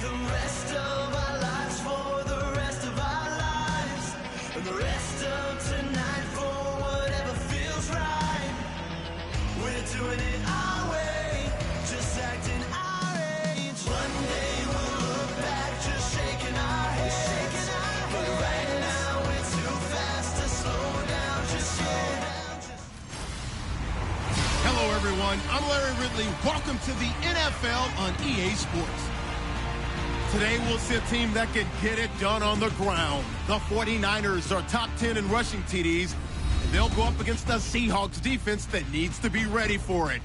the rest of our lives for the rest of our lives, and the rest of tonight for whatever feels right. We're doing it our way, just acting our age. One day we'll look back, just shaking our heads, but right now we're too fast to slow down, just slow down. Hello, everyone. I'm Larry Ridley. Welcome to the NFL on EA Sports. Today, we'll see a team that can get it done on the ground. The 49ers are top 10 in rushing TDs, and they'll go up against the Seahawks defense that needs to be ready for it.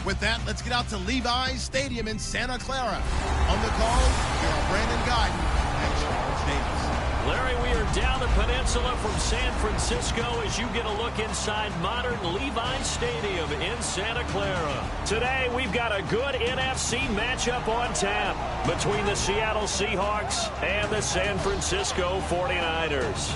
With that, let's get out to Levi's Stadium in Santa Clara. On the call, here are Brandon Guyton and Charles Davis. Larry, we are down the peninsula from San Francisco as you get a look inside modern Levi's Stadium in Santa Clara. Today, we've got a good NFC matchup on tap between the Seattle Seahawks and the San Francisco 49ers.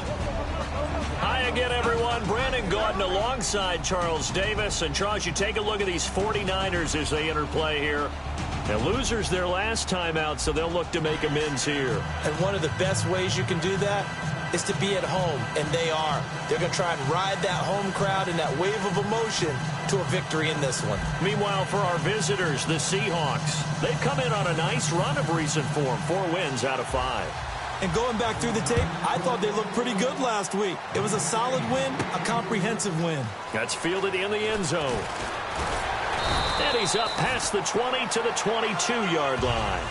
Hi again, everyone. Brandon Guyton alongside Charles Davis. And, Charles, you take a look at these 49ers as they enter play here. And losers their last time out, so they'll look to make amends here. And one of the best ways you can do that is to be at home, and they are. They're going to try and ride that home crowd and that wave of emotion to a victory in this one. Meanwhile, for our visitors, the Seahawks, they've come in on a nice run of recent form, 4 wins out of 5. And going back through the tape, I thought they looked pretty good last week. It was a solid win, a comprehensive win. That's fielded in the end zone. And he's up past the 20 to the 22-yard line.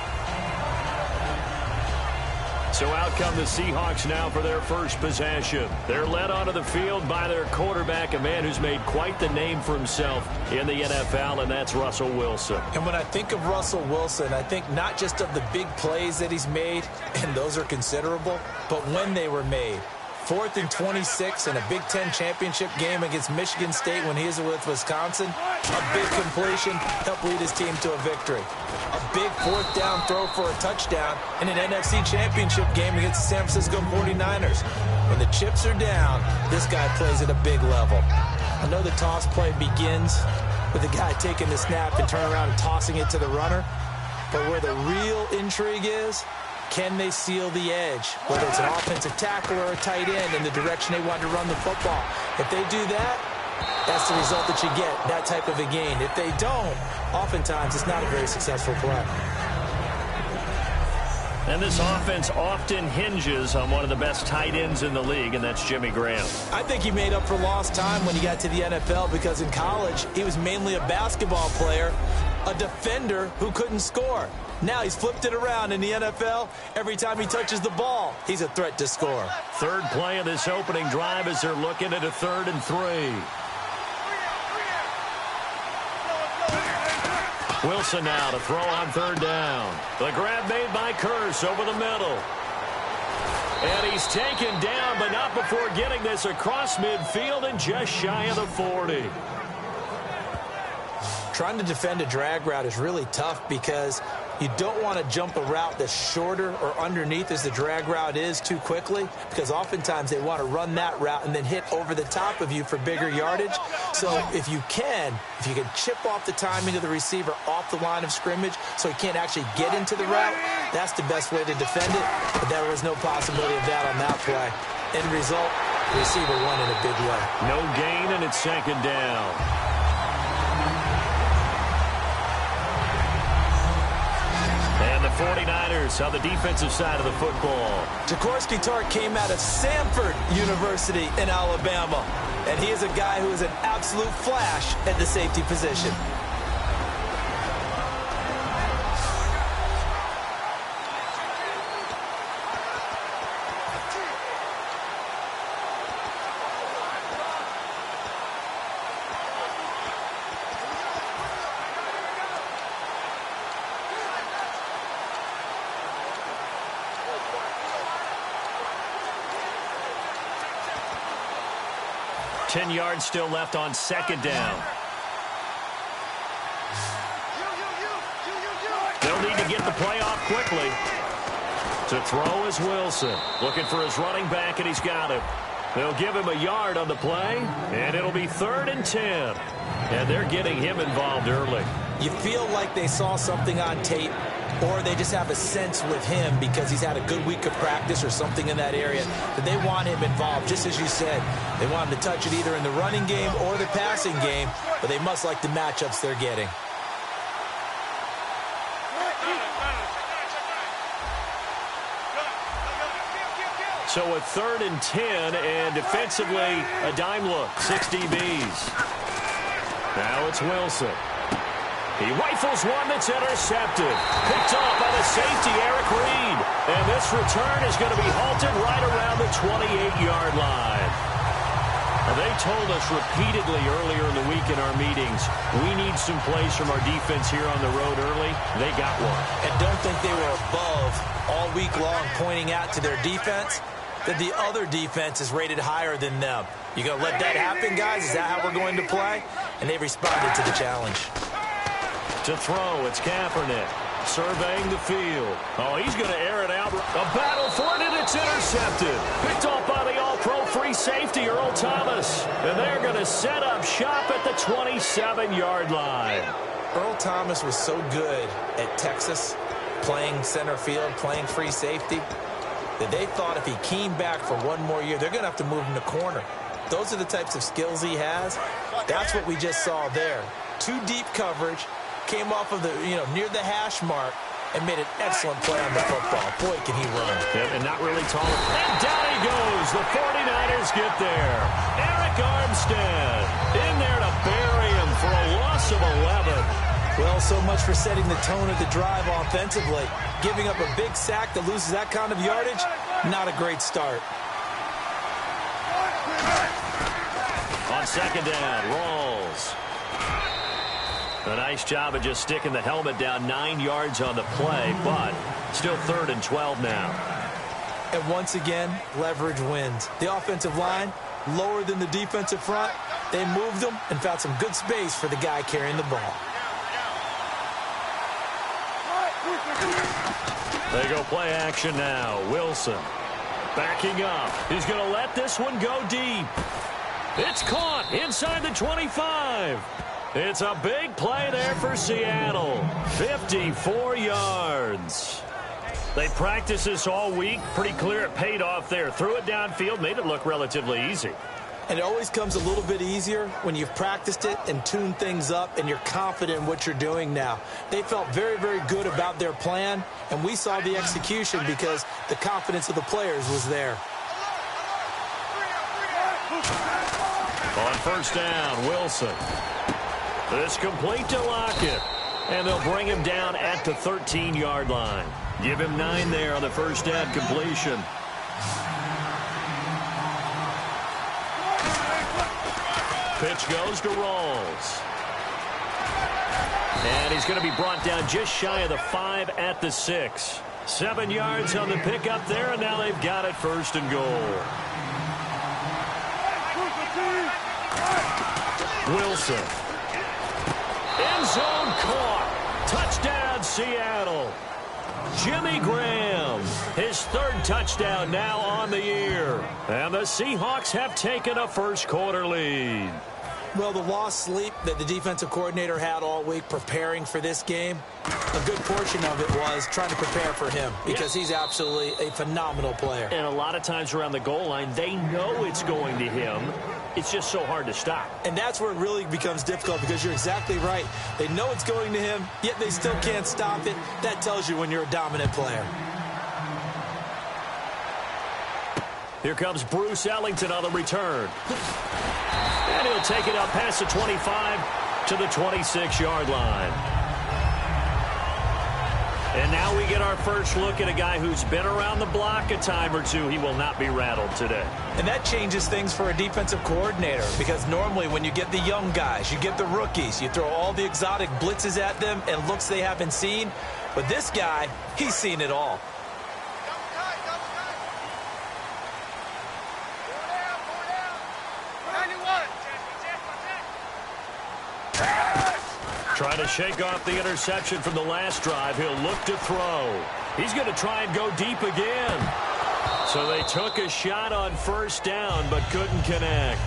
So out come the Seahawks now for their first possession. They're led onto the field by their quarterback, a man who's made quite the name for himself in the NFL, and that's Russell Wilson. And when I think of Russell Wilson, I think not just of the big plays that he's made, and those are considerable, but when they were made. 4th and 26 in a Big Ten championship game against Michigan State when he was with Wisconsin. A big completion helped lead his team to a victory. A big 4th down throw for a touchdown in an NFC championship game against the San Francisco 49ers. When the chips are down, this guy plays at a big level. I know the toss play begins with the guy taking the snap and turning around and tossing it to the runner. But where the real intrigue is, can they seal the edge, whether it's an offensive tackle or a tight end in the direction they want to run the football? If they do that, that's the result that you get, that type of a gain. If they don't, oftentimes it's not a very successful play. And this offense often hinges on one of the best tight ends in the league, and that's Jimmy Graham. I think he made up for lost time when he got to the NFL because in college, he was mainly a basketball player, a defender who couldn't score. Now he's flipped it around in the NFL. Every time he touches the ball, he's a threat to score. Third play of this opening drive as they're looking at a 3rd and 3. Wilson now to throw on 3rd down. The grab made by Curse over the middle. And he's taken down, but not before getting this across midfield and just shy of the 40. Trying to defend a drag route is really tough because you don't want to jump a route that's shorter or underneath as the drag route is too quickly, because oftentimes they want to run that route and then hit over the top of you for bigger yardage. So if you can chip off the timing of the receiver off the line of scrimmage so he can't actually get into the route, that's the best way to defend it. But there was no possibility of that on that play. End result, the receiver won in a big way. No gain, and it's 2nd down. And the 49ers on the defensive side of the football. Jaworski Tartt came out of Samford University in Alabama, and he is a guy who is an absolute flash at the safety position. Ten yards still left on 2nd down. They'll need to get the play off quickly. To throw is Wilson. Looking for his running back, and he's got him. They'll give him a yard on the play, and it'll be 3rd and 10. And they're getting him involved early. You feel like they saw something on tape, or they just have a sense with him because he's had a good week of practice or something in that area that they want him involved. Just as you said, they want him to touch it either in the running game or the passing game, but they must like the matchups they're getting. So a 3rd and 10, and defensively, a dime look, 6 DBs. Now it's Wilson. He rifles one that's intercepted. Picked off by the safety, Eric Reed. And this return is going to be halted right around the 28-yard line. Now, they told us repeatedly earlier in the week in our meetings, we need some plays from our defense here on the road early. They got one. And don't think they were above all week long pointing out to their defense that the other defense is rated higher than them. You going to let that happen, guys? Is that how we're going to play? And they responded to the challenge. To throw, it's Kaepernick surveying the field. Oh, he's going to air it out. A battle for it, and it's intercepted. Picked off by the all-pro free safety, Earl Thomas. And they're going to set up shop at the 27-yard line. Earl Thomas was so good at Texas, playing center field, playing free safety, that they thought if he came back for one more year, they're going to have to move him to corner. Those are the types of skills he has. That's what we just saw there. 2 deep coverage, came off of the, near the hash mark, and made an excellent play on the football. Boy, can he run. Yeah, and not really tall. And down he goes. The 49ers get there. Eric Armstead in there to bury him for a loss of 11. Well, so much for setting the tone of the drive offensively. Giving up a big sack that loses that kind of yardage, not a great start. On 2nd down, Rawls. A nice job of just sticking the helmet down 9 yards on the play, but still 3rd and 12 now. And once again, leverage wins. The offensive line, lower than the defensive front. They moved them and found some good space for the guy carrying the ball. They go play action now. Wilson backing up. He's going to let this one go deep. It's caught inside the 25. It's a big play there for Seattle. 54 yards. They practiced this all week. Pretty clear it paid off there. Threw it downfield, made it look relatively easy. And it always comes a little bit easier when you've practiced it and tuned things up and you're confident in what you're doing now. They felt very, very good about their plan, and we saw the execution because the confidence of the players was there. On 1st down, Wilson. This complete to Lockett. And they'll bring him down at the 13-yard line. Give him 9 there on the 1st down completion. Pitch goes to Rawls. And he's going to be brought down just shy of the 5 at the 6. 7 yards on the pickup there, and now they've got it 1st and goal. Wilson. End zone caught. Touchdown, Seattle. Jimmy Graham, his 3rd touchdown now on the year. And the Seahawks have taken a first-quarter lead. Well, the lost sleep that the defensive coordinator had all week preparing for this game, a good portion of it was trying to prepare for him because he's absolutely a phenomenal player. And a lot of times around the goal line, they know it's going to him. It's just so hard to stop. And that's where it really becomes difficult because you're exactly right. They know it's going to him, yet they still can't stop it. That tells you when you're a dominant player. Here comes Bruce Ellington on the return. And he'll take it out past the 25 to the 26-yard line. And now we get our first look at a guy who's been around the block a time or two. He will not be rattled today. And that changes things for a defensive coordinator because normally when you get the young guys, you get the rookies, you throw all the exotic blitzes at them and looks they haven't seen. But this guy, he's seen it all. Trying to shake off the interception from the last drive. He'll look to throw. He's going to try and go deep again. So they took a shot on 1st down but couldn't connect.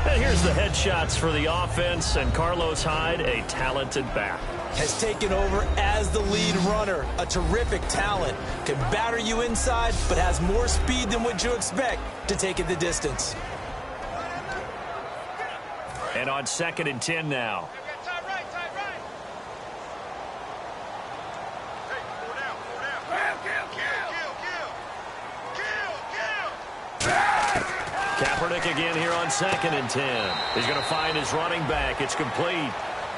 And Here's the headshots for the offense, and Carlos Hyde, a talented back. Has taken over as the lead runner. A terrific talent. Can batter you inside, but has more speed than what you expect to take it the distance. And on 2nd and 10 now. Kaepernick again here on 2nd and 10. He's going to find his running back. It's complete.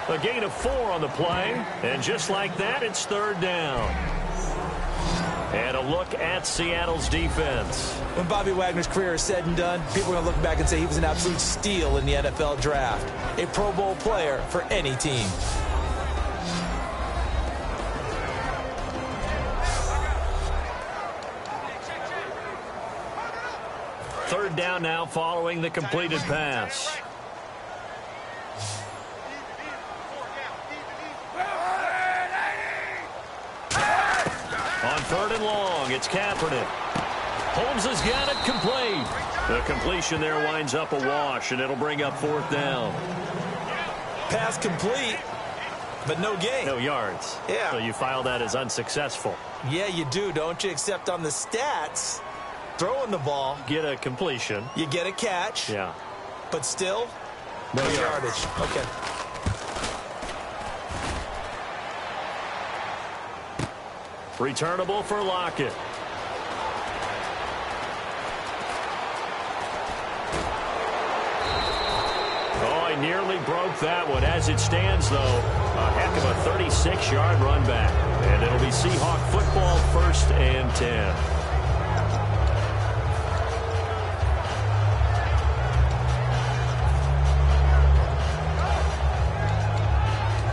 A gain of 4 on the play. And just like that, it's 3rd down. And a look at Seattle's defense. When Bobby Wagner's career is said and done, people are going to look back and say he was an absolute steal in the NFL draft. A Pro Bowl player for any team. Third down now following the completed pass. On 3rd and long, it's Kaepernick. Holmes has got it complete. The completion there winds up a wash, and it'll bring up 4th down. Pass complete, but no gain. No yards. Yeah. So you file that as unsuccessful. Yeah, you do, don't you? Except on the stats, throwing the ball, Get a completion. you get a catch, Yeah. but still, no yardage. Okay. Returnable for Lockett. Oh, he nearly broke that one. As it stands, though, a heck of a 36-yard run back. And it'll be Seahawk football, 1st and 10.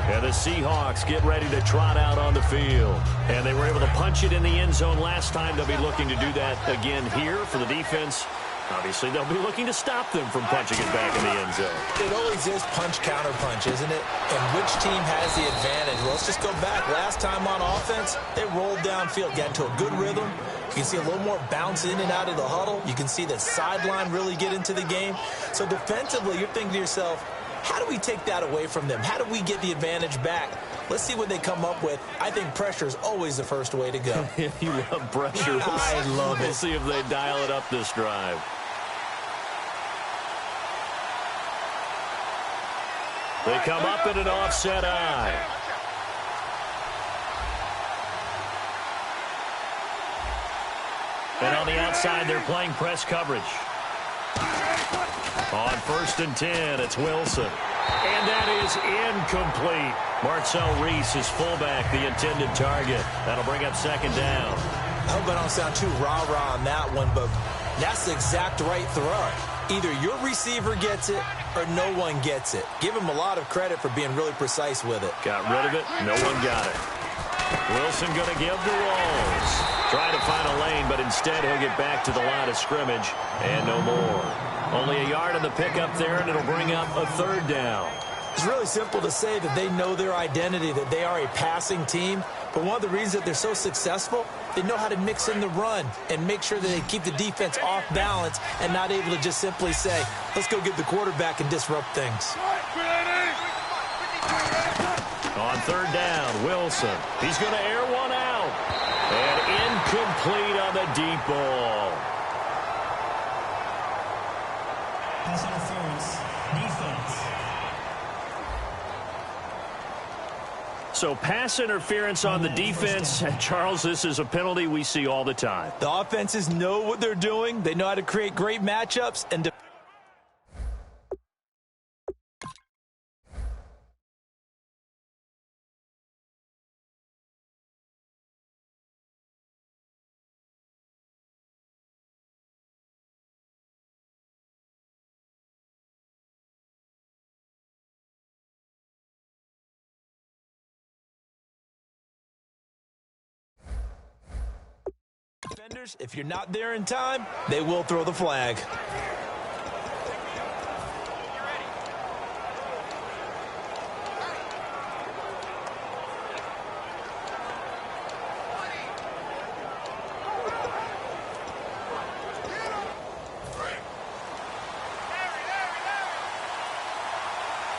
And the Seahawks get ready to trot out on the field. And they were able to punch it in the end zone last time. They'll be looking to do that again here for the defense. Obviously, they'll be looking to stop them from punching it back in the end zone. It always is punch-counter-punch, isn't it? And which team has the advantage? Well, let's just go back. Last time on offense, they rolled downfield, got into a good rhythm. You can see a little more bounce in and out of the huddle. You can see the sideline really get into the game. So defensively, you're thinking to yourself, how do we take that away from them? How do we get the advantage back? Let's see what they come up with. I think pressure is always the first way to go. You love pressure. I love it. We'll see if they dial it up this drive. They come up in an offset eye. And on the outside, they're playing press coverage. On 1st and 10, it's Wilson. And that is incomplete. Marcel Reese is fullback, the intended target. That'll bring up 2nd down. I hope I don't sound too rah-rah on that one, but that's the exact right throw. Either your receiver gets it or no one gets it. Give him a lot of credit for being really precise with it. Got rid of it. No one got it. Wilson going to give the Walls. Trying to find a lane, but instead he'll get back to the line of scrimmage and no more. Only a yard on the pickup there, and it'll bring up a 3rd down. It's really simple to say that they know their identity, that they are a passing team. But one of the reasons that they're so successful, they know how to mix in the run and make sure that they keep the defense off balance and not able to just simply say, let's go get the quarterback and disrupt things. On 3rd down, Wilson. He's going to air one out. And incomplete on the deep ball. Pass interference. Defense. So pass interference on the defense. Charles, this is a penalty we see all the time. The offenses know what they're doing. They know how to create great matchups and defenders, if you're not there in time, they will throw the flag.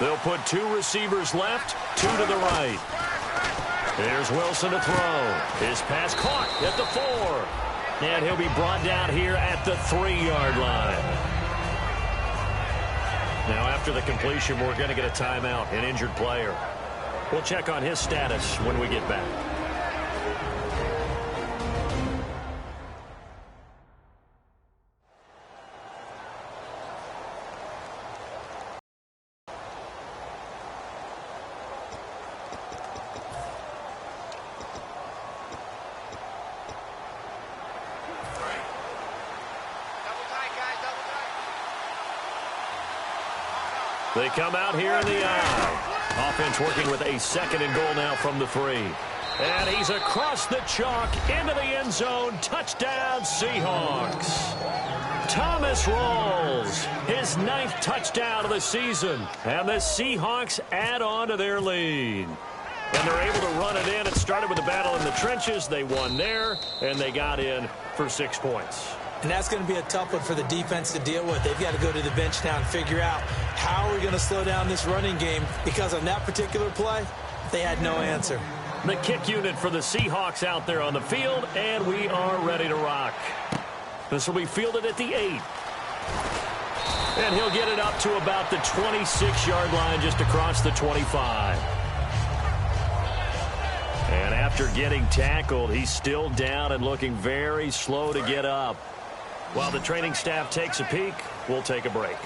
They'll put 2 receivers left, 2 to the right. Here's Wilson to throw. His pass caught at the 4. And he'll be brought down here at the 3-yard line. Now, after the completion, we're going to get a timeout, an injured player. We'll check on his status when we get back. They come out here in the eye. Offense working with a 2nd and goal now from the 3. And he's across the chalk into the end zone. Touchdown, Seahawks. Thomas rolls his 9th touchdown of the season. And the Seahawks add on to their lead. And they're able to run it in. It started with a battle in the trenches. They won there, and they got in for 6 points. And that's going to be a tough one for the defense to deal with. They've got to go to the bench now and figure out how are we going to slow down this running game, because on that particular play, they had no answer. The kick unit for the Seahawks out there on the field, and we are ready to rock. This will be fielded at the 8. And he'll get it up to about the 26-yard line, just across the 25. And after getting tackled, he's still down and looking very slow to get up. While the training staff takes a peek, we'll take a break.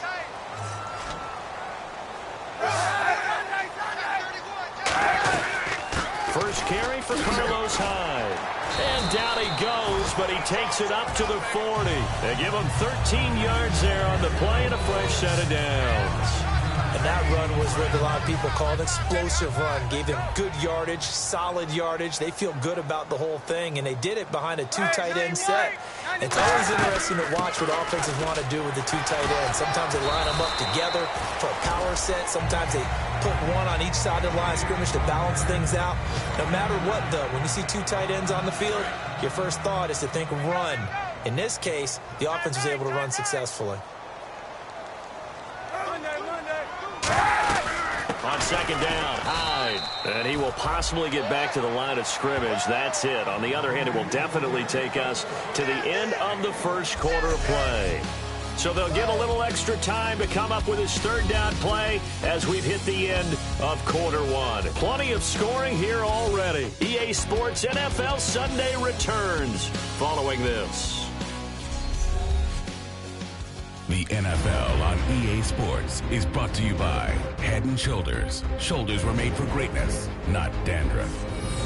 First carry for Carlos Hyde. And down he goes, but he takes it up to the 40. They give him 13 yards there on the play and a fresh set of downs. And that run was what a lot of people call an explosive run. Gave them good yardage, solid yardage. They feel good about the whole thing, and they did it behind a 2 tight end set. It's always interesting to watch what offenses want to do with the 2 tight ends. Sometimes they line them up together for a power set. Sometimes they put one on each side of the line of scrimmage to balance things out. No matter what, though, when you see 2 tight ends on the field, your first thought is to think run. In this case, the offense was able to run successfully. On 2nd down, Hyde. And he will possibly get back to the line of scrimmage. That's it. On the other hand, it will definitely take us to the end of the first quarter of play. So they'll get a little extra time to come up with his 3rd down play as we've hit the end of quarter 1. Plenty of scoring here already. EA Sports NFL Sunday returns following this. The NFL on EA Sports is brought to you by Head & Shoulders. Shoulders were made for greatness, not dandruff.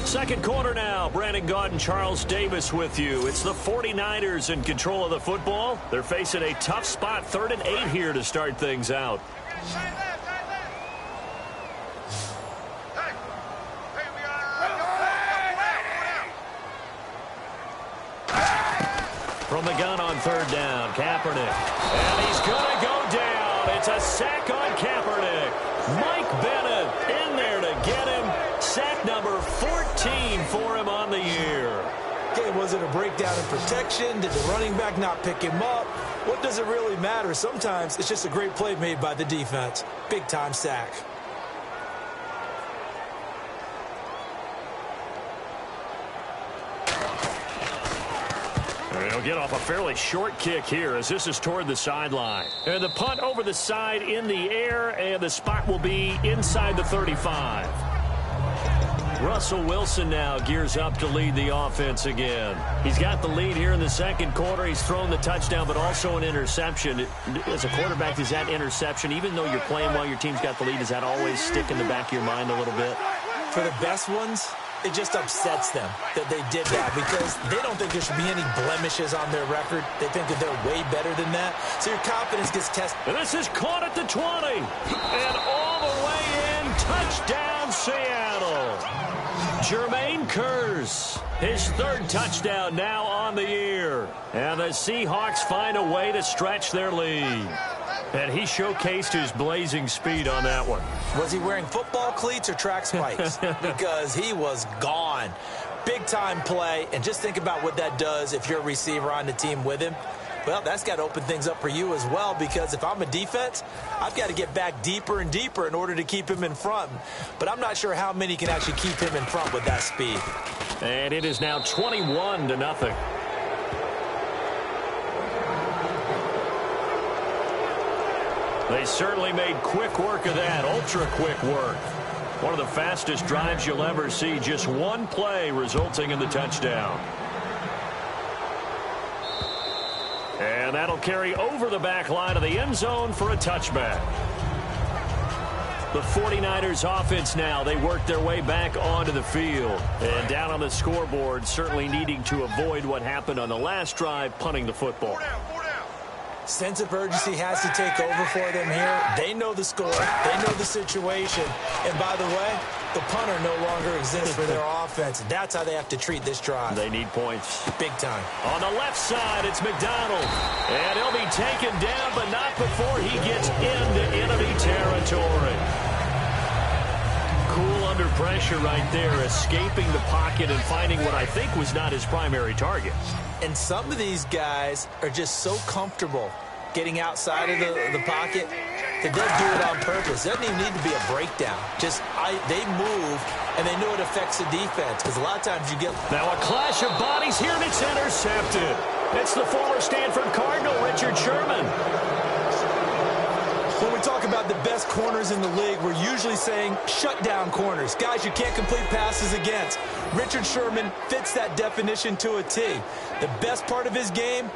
2nd quarter now. Brandon Gaud and Charles Davis with you. It's the 49ers in control of the football. They're facing a tough spot, 3rd and 8 here to start things out. From the gun on 3rd down, Kaepernick. And he's going to go down. It's a sack on Kaepernick. Mike Bennett in there to get him. Sack number 14 for him on the year. Okay, was it a breakdown in protection? Did the running back not pick him up? What does it really matter? Sometimes it's just a great play made by the defense. Big-time sack. He'll get off a fairly short kick here as this is toward the sideline. And the punt over the side in the air, and the spot will be inside the 35. Russell Wilson now gears up to lead the offense again. He's got the lead here in the 2nd quarter. He's thrown the touchdown, but also an interception. As a quarterback, does that interception, even though you're playing while your team's got the lead, does that always stick in the back of your mind a little bit? For the best ones, it just upsets them that they did that because they don't think there should be any blemishes on their record. They think that they're way better than that. So your confidence gets tested. And this is caught at the 20. And all the way in. Touchdown, Seattle. Jermaine Kearse, his 3rd touchdown now on the year. And the Seahawks find a way to stretch their lead. And he showcased his blazing speed on that one. Was he wearing football cleats or track spikes? Because he was gone. Big-time play, and just think about what that does if you're a receiver on the team with him. Well, that's got to open things up for you as well, because if I'm a defense, I've got to get back deeper and deeper in order to keep him in front. But I'm not sure how many can actually keep him in front with that speed. And it is now 21-0. They certainly made quick work of that, ultra-quick work. One of the fastest drives you'll ever see, just one play resulting in the touchdown. And that'll carry over the back line of the end zone for a touchback. The 49ers offense now, they work their way back onto the field. And down on the scoreboard, certainly needing to avoid what happened on the last drive, punting the football. Sense of urgency has to take over for them here. They know the score. They know the situation. And by the way, the punter no longer exists for their offense. That's how they have to treat this drive. They need points. Big time. On the left side, it's McDonald. And he'll be taken down, but not before he gets into enemy territory. Cool under pressure right there, escaping the pocket and finding what I think was not his primary target. And some of these guys are just so comfortable getting outside of the pocket that they'll do it on purpose. It doesn't even need to be a breakdown. They move, and they know it affects the defense, because a lot of times you get... Now a clash of bodies here, and it's intercepted. It's the former Stanford Cardinal, Richard Sherman. When we talk about the best corners in the league, we're usually saying shutdown corners, guys you can't complete passes against. Richard Sherman fits that definition to a T. The best part of his game,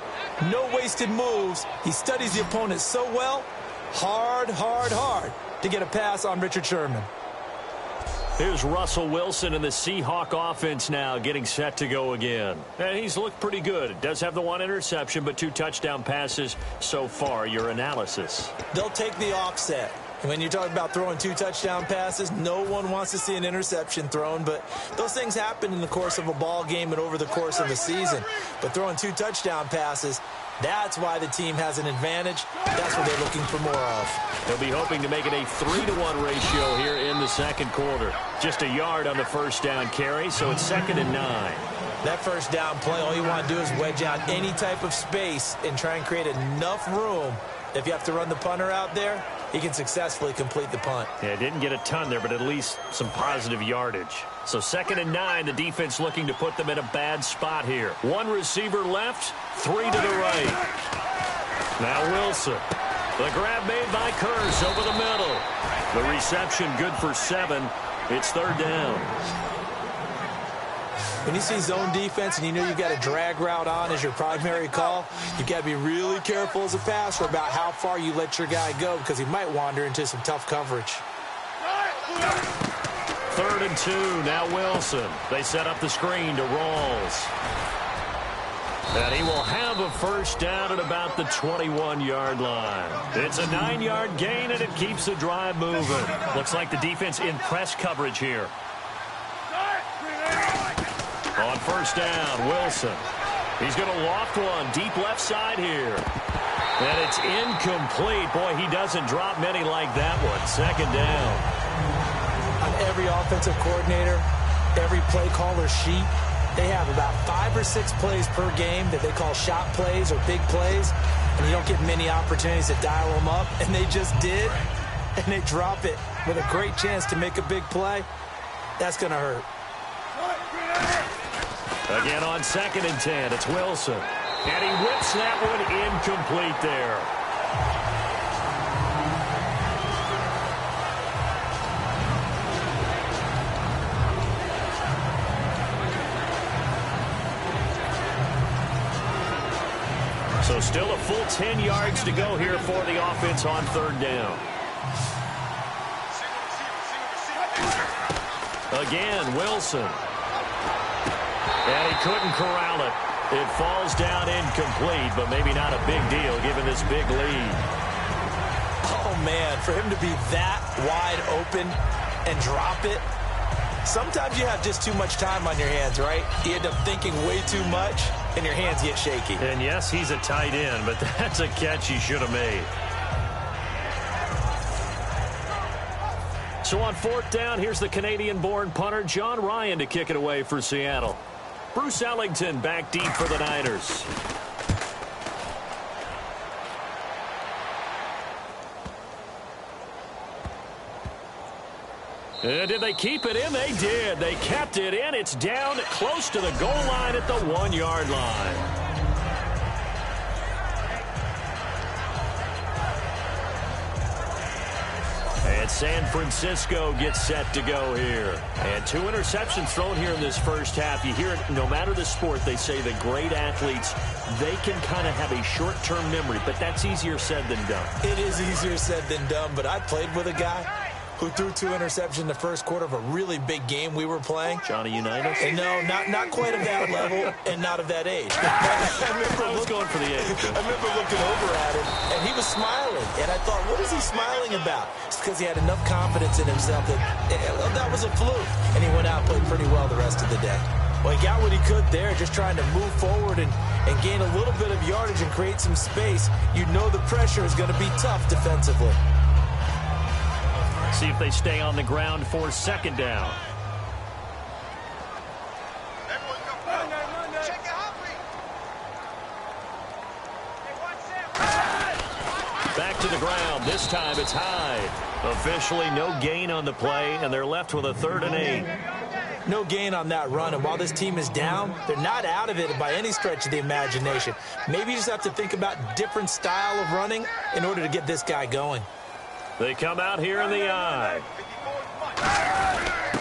no wasted moves. He studies the opponent so well, hard to get a pass on Richard Sherman. Here's Russell Wilson in the Seahawk offense now, getting set to go again. And he's looked pretty good. Does have the one interception, but 2 touchdown passes so far. Your analysis? They'll take the offset. When you're talking about throwing 2 touchdown passes, no one wants to see an interception thrown, but those things happen in the course of a ball game and over the course of a season. But throwing 2 touchdown passes, that's why the team has an advantage. That's what they're looking for more of. They'll be hoping to make it a 3-to-1 ratio here in the second quarter. Just a yard on the first down carry, so it's 2nd and 9. That first down play, all you want to do is wedge out any type of space and try and create enough room. If you have to run the punter out there, he can successfully complete the punt. Yeah, didn't get a ton there, but at least some positive yardage. So 2nd and 9, the defense looking to put them in a bad spot here. 1 receiver left, 3 to the right. Now Wilson. The grab made by Curse over the middle. The reception good for 7. It's 3rd down. When you see zone defense and you know you've got a drag route on as your primary call, you've got to be really careful as a passer about how far you let your guy go, because he might wander into some tough coverage. 3rd and 2. Now Wilson. They set up the screen to Rawls. And he will have a first down at about the 21-yard line. It's a 9-yard gain, and it keeps the drive moving. Looks like the defense in press coverage here. On first down, Wilson. He's going to loft one deep left side here. And it's incomplete. Boy, he doesn't drop many like that one. 2nd down. On every offensive coordinator, every play caller sheet, they have about 5 or 6 plays per game that they call shot plays or big plays, and you don't get many opportunities to dial them up, and they just did, and they drop it with a great chance to make a big play. That's going to hurt. Again on 2nd and 10, it's Wilson. And he whips that one incomplete there. So still a full 10 yards to go here for the offense on 3rd down. Again, Wilson. And he couldn't corral it. It falls down incomplete, but maybe not a big deal given this big lead. Oh, man, for him to be that wide open and drop it, sometimes you have just too much time on your hands, right? You end up thinking way too much, and your hands get shaky. And yes, he's a tight end, but that's a catch he should have made. So on 4th down, here's the Canadian-born punter John Ryan to kick it away for Seattle. Bruce Ellington back deep for the Niners. Did they keep it in? They did. They kept it in. It's down close to the goal line at the 1-yard line. And San Francisco gets set to go here. And 2 interceptions thrown here in this first half. You hear it, no matter the sport, they say the great athletes, they can kind of have a short-term memory, but that's easier said than done. It is easier said than done, but I played with a guy who threw 2 interceptions in the first quarter of a really big game we were playing. Johnny Unitas? And no, not quite of that level and not of that age. I was going for the age. I remember looking over at him, and he was smiling. And I thought, what is he smiling about? It's because he had enough confidence in himself that was a fluke. And he went out and played pretty well the rest of the day. Well, he got what he could there, just trying to move forward and gain a little bit of yardage and create some space. You know the pressure is going to be tough defensively. See if they stay on the ground for second down. Back to the ground. This time it's Hyde. Officially no gain on the play, and they're left with a 3rd and 8. No gain on that run, and while this team is down, they're not out of it by any stretch of the imagination. Maybe you just have to think about different style of running in order to get this guy going. They come out here in the eye.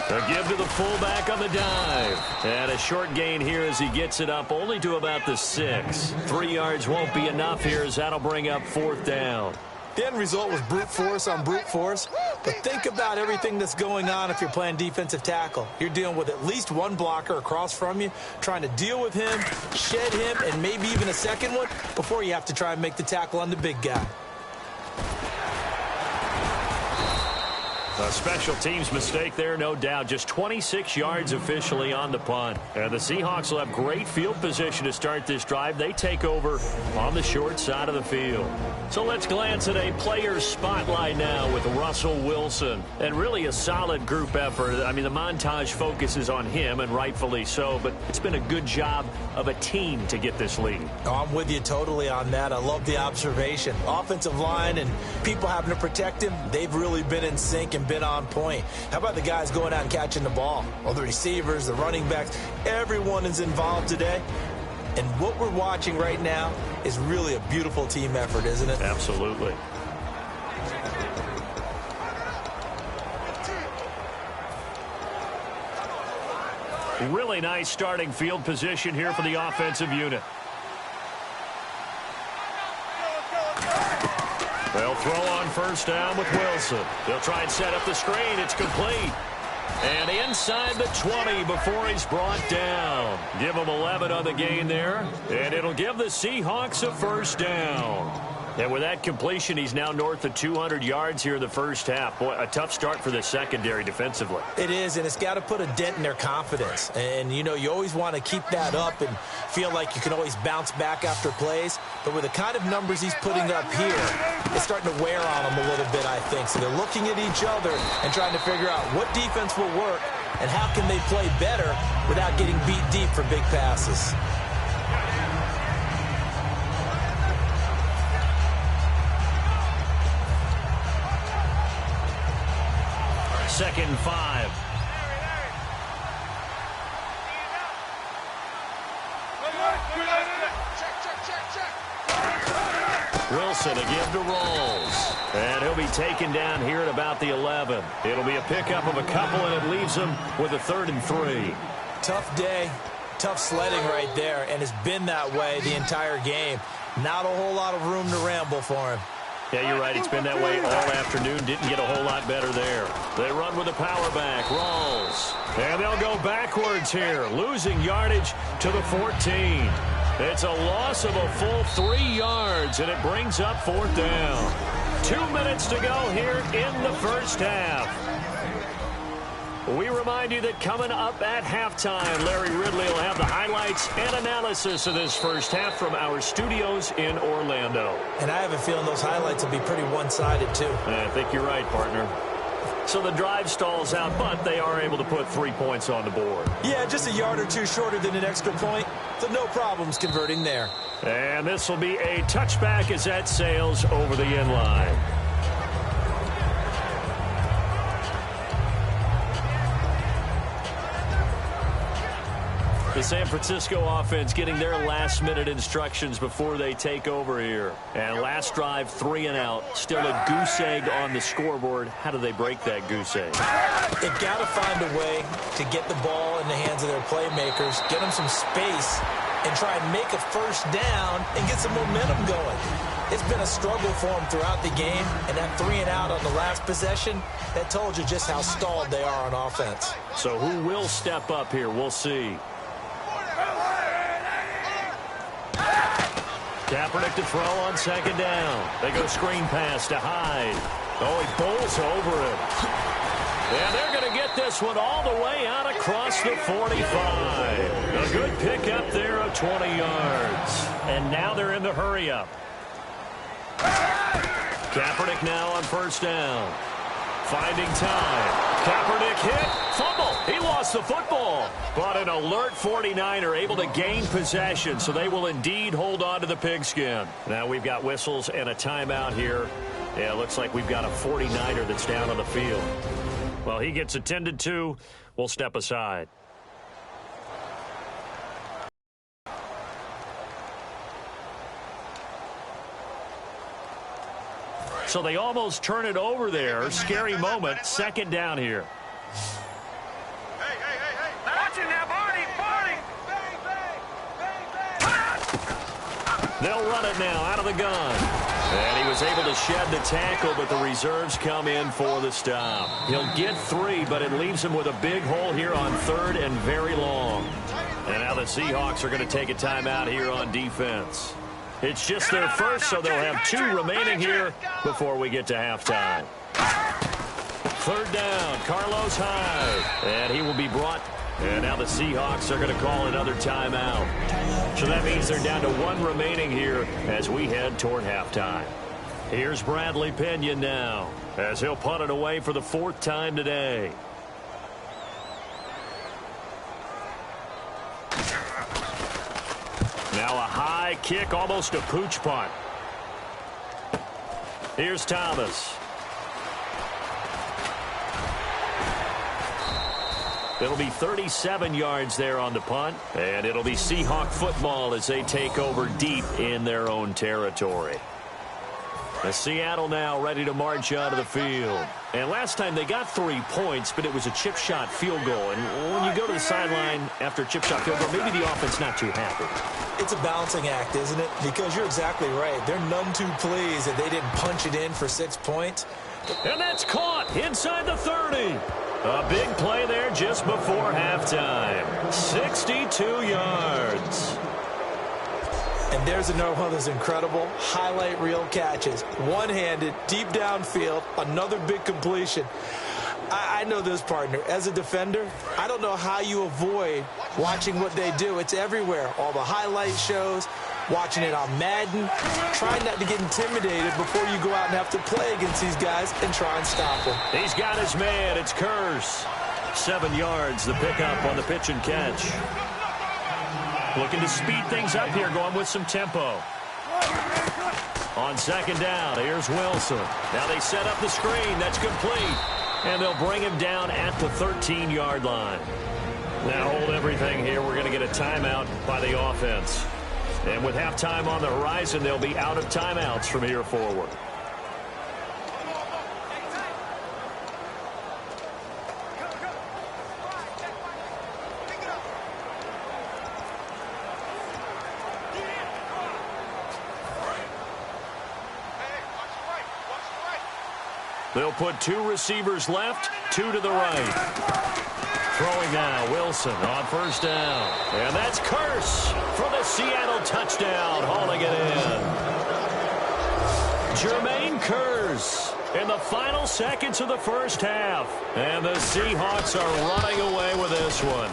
A give to the fullback on the dive. And a short gain here as he gets it up only to about the 6. 3 yards won't be enough here as that'll bring up 4th down. The end result was brute force on brute force. But think about everything that's going on if you're playing defensive tackle. You're dealing with at least one blocker across from you, trying to deal with him, shed him, and maybe even a second one before you have to try and make the tackle on the big guy. A special teams mistake there, no doubt. Just 26 yards officially on the punt. And the Seahawks will have great field position to start this drive. They take over on the short side of the field. So let's glance at a player spotlight now with Russell Wilson. And really a solid group effort. I mean, the montage focuses on him, and rightfully so. But it's been a good job of a team to get this lead. Oh, I'm with you totally on that. I love the observation. Offensive line and people having to protect him, they've really been in sync and been on point. How about the guys going out and catching the ball? Well, the receivers, the running backs, everyone is involved today. And what we're watching right now is really a beautiful team effort, isn't it? Absolutely. Really nice starting field position here for the offensive unit. They'll throw on first down with Wilson. They'll try and set up the screen. It's complete. And inside the 20 before he's brought down. Give him 11 on the gain there. And it'll give the Seahawks a first down. And with that completion, he's now north of 200 yards here in the first half. Boy, a tough start for the secondary defensively. It is, and it's got to put a dent in their confidence. And, you know, you always want to keep that up and feel like you can always bounce back after plays. But with the kind of numbers he's putting up here, it's starting to wear on them a little bit, I think. So they're looking at each other and trying to figure out what defense will work and how can they play better without getting beat deep for big passes. Second and 5. Wilson again to Rolls. And he'll be taken down here at about the 11. It'll be a pickup of a couple, and it leaves him with a 3rd and 3. Tough day, tough sledding right there, and it's been that way the entire game. Not a whole lot of room to ramble for him. Yeah, you're right. It's been that way all afternoon. Didn't get a whole lot better there. They run with the power back. Rolls. And they'll go backwards here, losing yardage to the 14. It's a loss of a full 3 yards, and it brings up 4th down. 2 minutes to go here in the first half. We remind you that coming up at halftime, Larry Ridley will have the highlights and analysis of this first half from our studios in Orlando. And I have a feeling those highlights will be pretty one-sided, too. I think you're right, partner. So the drive stalls out, but they are able to put 3 points on the board. Yeah, just a yard or two shorter than an extra point, so no problems converting there. And this will be a touchback as that sails over the end line. The San Francisco offense getting their last-minute instructions before they take over here. And last drive, 3 and out. Still a goose egg on the scoreboard. How do they break that goose egg? They've got to find a way to get the ball in the hands of their playmakers, get them some space, and try and make a first down and get some momentum going. It's been a struggle for them throughout the game, and that 3 and out on the last possession, that told you just how stalled they are on offense. So who will step up here? We'll see. Kaepernick to throw on second down. They go screen pass to Hyde. Oh, he bowls over it. And they're going to get this one all the way out across the 45. A good pickup there of 20 yards. And now they're in the hurry-up. Kaepernick now on first down. Finding time. Kaepernick hit. Fumble. He lost the football. But an alert 49er able to gain possession, so they will indeed hold on to the pigskin. Now we've got whistles and a timeout here. Yeah, it looks like we've got a 49er that's down on the field. Well, he gets attended to. We'll step aside. So they almost turn it over there. Scary moment. Second down here. Hey. Watch it now, Barney. They'll run it now out of the gun. And he was able to shed the tackle, but the reserves come in for the stop. He'll get 3, but it leaves him with a big hole here on third and very long. And now the Seahawks are going to take a timeout here on defense. It's just their first, so they'll have 2 remaining here before we get to halftime. Third down, Carlos Hyde. And he will be brought. And now the Seahawks are going to call another timeout. So that means they're down to 1 remaining here as we head toward halftime. Here's Bradley Pinion now as he'll punt it away for the 4th time today. Now a high kick, almost a pooch punt. Here's Thomas. It'll be 37 yards there on the punt, and it'll be Seahawk football as they take over deep in their own territory. The Seattle now ready to march out of the field. And last time they got 3 points, but it was a chip shot field goal. And when you go to the sideline after a chip shot field goal, maybe the offense not too happy. It's a balancing act, isn't it? Because you're exactly right. They're none too pleased that they didn't punch it in for 6 points. And that's caught inside the 30. A big play there just before halftime. 62 yards. And there's another one of those incredible highlight reel catches. One-handed, deep downfield, another big completion. I know this, partner. As a defender, I don't know how you avoid watching what they do. It's everywhere. All the highlight shows, watching it on Madden. Trying not to get intimidated before you go out and have to play against these guys and try and stop them. He's got his man. It's Curse. 7 yards, the pickup on the pitch and catch. Looking to speed things up here, going with some tempo. On second down, here's Wilson. Now they set up the screen. That's complete. And they'll bring him down at the 13-yard line. Now hold everything here. We're going to get a timeout by the offense. And with halftime on the horizon, they'll be out of timeouts from here forward. They'll put 2 receivers left, 2 to the right. Throwing now, Wilson on first down. And that's Curse for the Seattle touchdown, hauling it in. Jermaine Curse in the final seconds of the first half. And the Seahawks are running away with this one.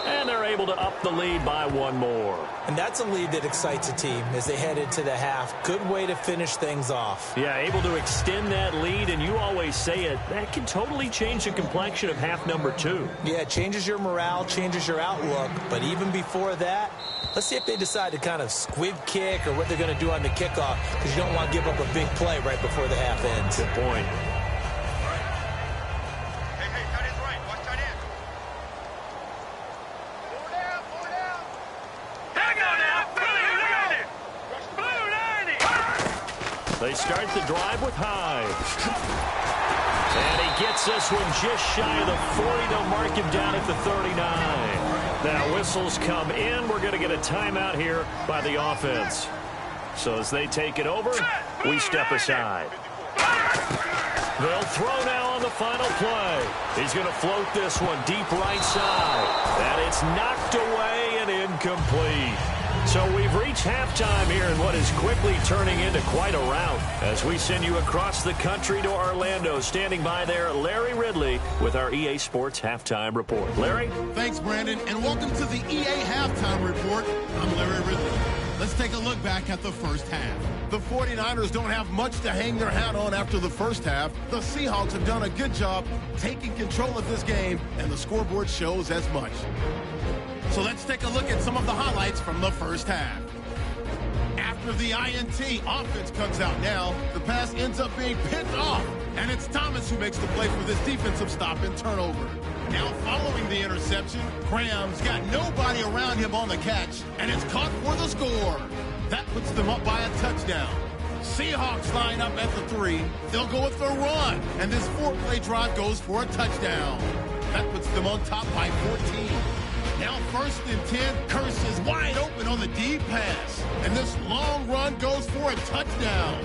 And they're able to up the lead by 1 more. And that's a lead that excites a team as they head into the half. Good way to finish things off. Yeah, able to extend that lead, and you always say it, that can totally change the complexion of half number 2. Yeah, it changes your morale, changes your outlook. But even before that, let's see if they decide to kind of squib kick or what they're going to do on the kickoff, because you don't want to give up a big play right before the half ends. Good point. They start the drive with Hyde. And he gets this one just shy of the 40. They'll mark him down at the 39. Now whistles come in. We're going to get a timeout here by the offense. So as they take it over, we step aside. They'll throw now on the final play. He's going to float this one deep right side. And it's knocked away and incomplete. So we've reached halftime here in what is quickly turning into quite a rout as we send you across the country to Orlando. Standing by there, Larry Ridley with our EA Sports Halftime Report. Larry? Thanks, Brandon, and welcome to the EA Halftime Report. I'm Larry Ridley. Let's take a look back at the first half. The 49ers don't have much to hang their hat on after the first half. The Seahawks have done a good job taking control of this game, and the scoreboard shows as much. So let's take a look at some of the highlights from the first half. After the INT, offense comes out now. The pass ends up being picked off, and it's Thomas who makes the play for this defensive stop and turnover. Now following the interception, Graham's got nobody around him on the catch, and it's caught for the score. That puts them up by a touchdown. Seahawks line up at the 3. They'll go with the run, and this 4-play drive goes for a touchdown. That puts them on top by 14. Now 1st and 10, Curse is wide open on the deep pass. And this long run goes for a touchdown.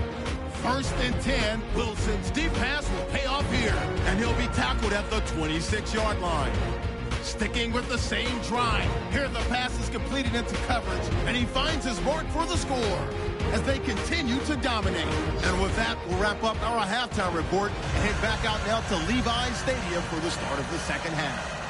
1st and 10, Wilson's deep pass will pay off here. And he'll be tackled at the 26-yard line. Sticking with the same drive. Here the pass is completed into coverage. And he finds his mark for the score as they continue to dominate. And with that, we'll wrap up our halftime report and head back out now to Levi Stadium for the start of the second half.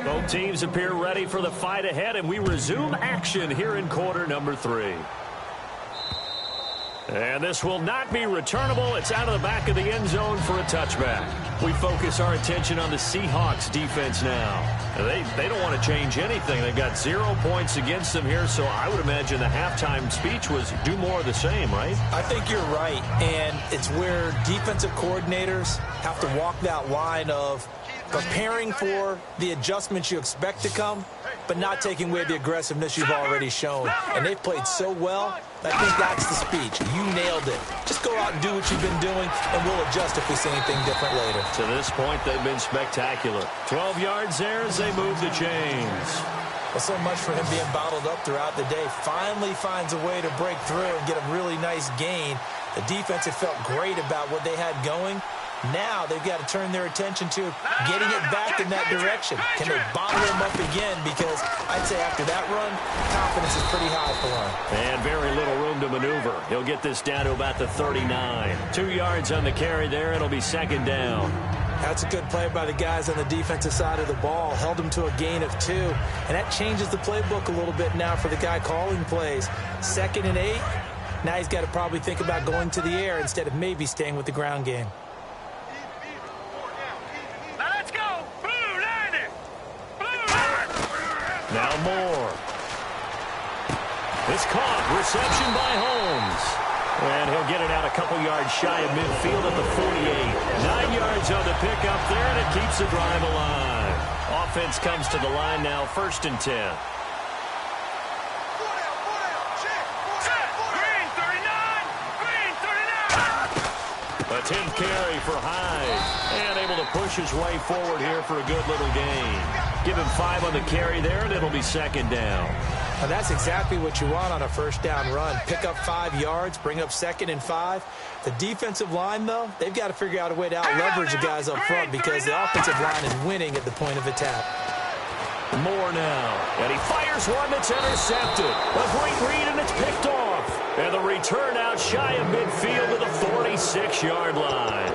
Both teams appear ready for the fight ahead, and we resume action here in quarter number 3. And this will not be returnable. It's out of the back of the end zone for a touchback. We focus our attention on the Seahawks defense now. They don't want to change anything. They've got 0 points against them here, so I would imagine the halftime speech was do more of the same, right? I think you're right, and it's where defensive coordinators have to walk that line of preparing for the adjustments you expect to come, but not taking away the aggressiveness you've already shown. And they've played so well, I think that's the speech. You nailed it. Just go out and do what you've been doing, and we'll adjust if we see anything different later. To this point, they've been spectacular. 12 yards there as they move the chains. Well, so much for him being bottled up throughout the day. Finally finds a way to break through and get a really nice gain. The defense had felt great about what they had going. Now they've got to turn their attention to getting it back in that direction. Can they bottle him up again? Because I'd say after that run, confidence is pretty high for him. And very little room to maneuver. He'll get this down to about the 39. 2 yards on the carry there. It'll be second down. That's a good play by the guys on the defensive side of the ball. Held him to a gain of 2. And that changes the playbook a little bit now for the guy calling plays. 2nd and 8. Now he's got to probably think about going to the air instead of maybe staying with the ground game. Now Moore. It's caught. Reception by Holmes. And he'll get it out a couple yards shy of midfield at the 48. 9 yards on the pickup there, and it keeps the drive alive. Offense comes to the line now, 1st and 10. A 10th carry for Hyde. And able to push his way forward here for a good little gain. Give him 5 on the carry there, and it'll be 2nd down. Well, that's exactly what you want on a first down run. Pick up 5 yards, bring up 2nd and 5. The defensive line, though, they've got to figure out a way to out-leverage the guys up front because the offensive line is winning at the point of attack. More now. And he fires one that's intercepted. A great read, and it's picked off. And the return out shy of midfield to the 46-yard line.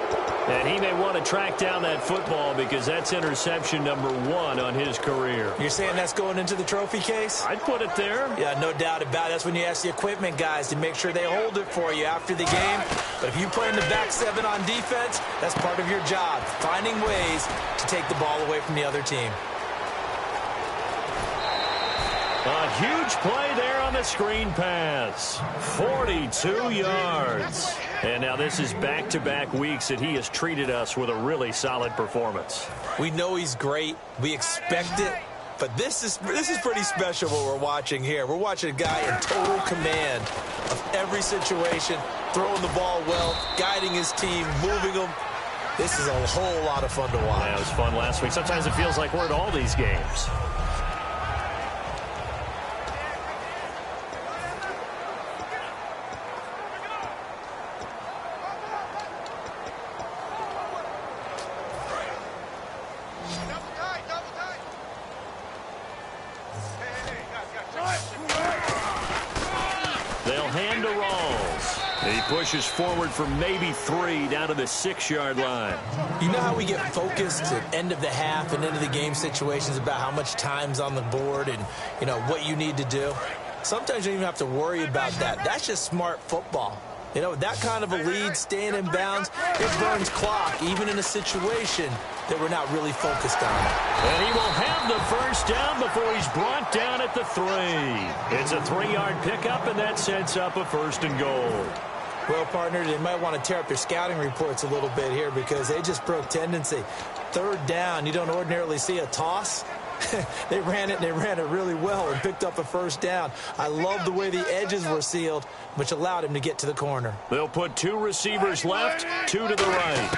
And he may want to track down that football because that's interception number 1 on his career. You're saying that's going into the trophy case? I'd put it there. Yeah, no doubt about it. That's when you ask the equipment guys to make sure they hold it for you after the game. But if you play in the back 7 on defense, that's part of your job, finding ways to take the ball away from the other team. A huge play there on the screen pass. 42 yards. And now this is back-to-back weeks that he has treated us with a really solid performance. We know he's great. We expect it. But this is pretty special what we're watching here. We're watching a guy in total command of every situation, throwing the ball well, guiding his team, moving them. This is a whole lot of fun to watch. Yeah, it was fun last week. Sometimes it feels like we're at all these games. Pushes forward for maybe 3 down to the 6-yard line. You know how we get focused at end of the half and end of the game situations about how much time's on the board and, you know, what you need to do? Sometimes you don't even have to worry about that. That's just smart football. You know, that kind of a lead, staying in bounds, it burns clock, even in a situation that we're not really focused on. And he will have the first down before he's brought down at the 3. It's a 3-yard pickup, and that sets up a 1st and goal. Well, partner, they might want to tear up their scouting reports a little bit here because they just broke tendency. 3rd down, you don't ordinarily see a toss. They ran it, and they ran it really well and picked up a 1st down. I love the way the edges were sealed, which allowed him to get to the corner. They'll put 2 receivers left, 2 to the right.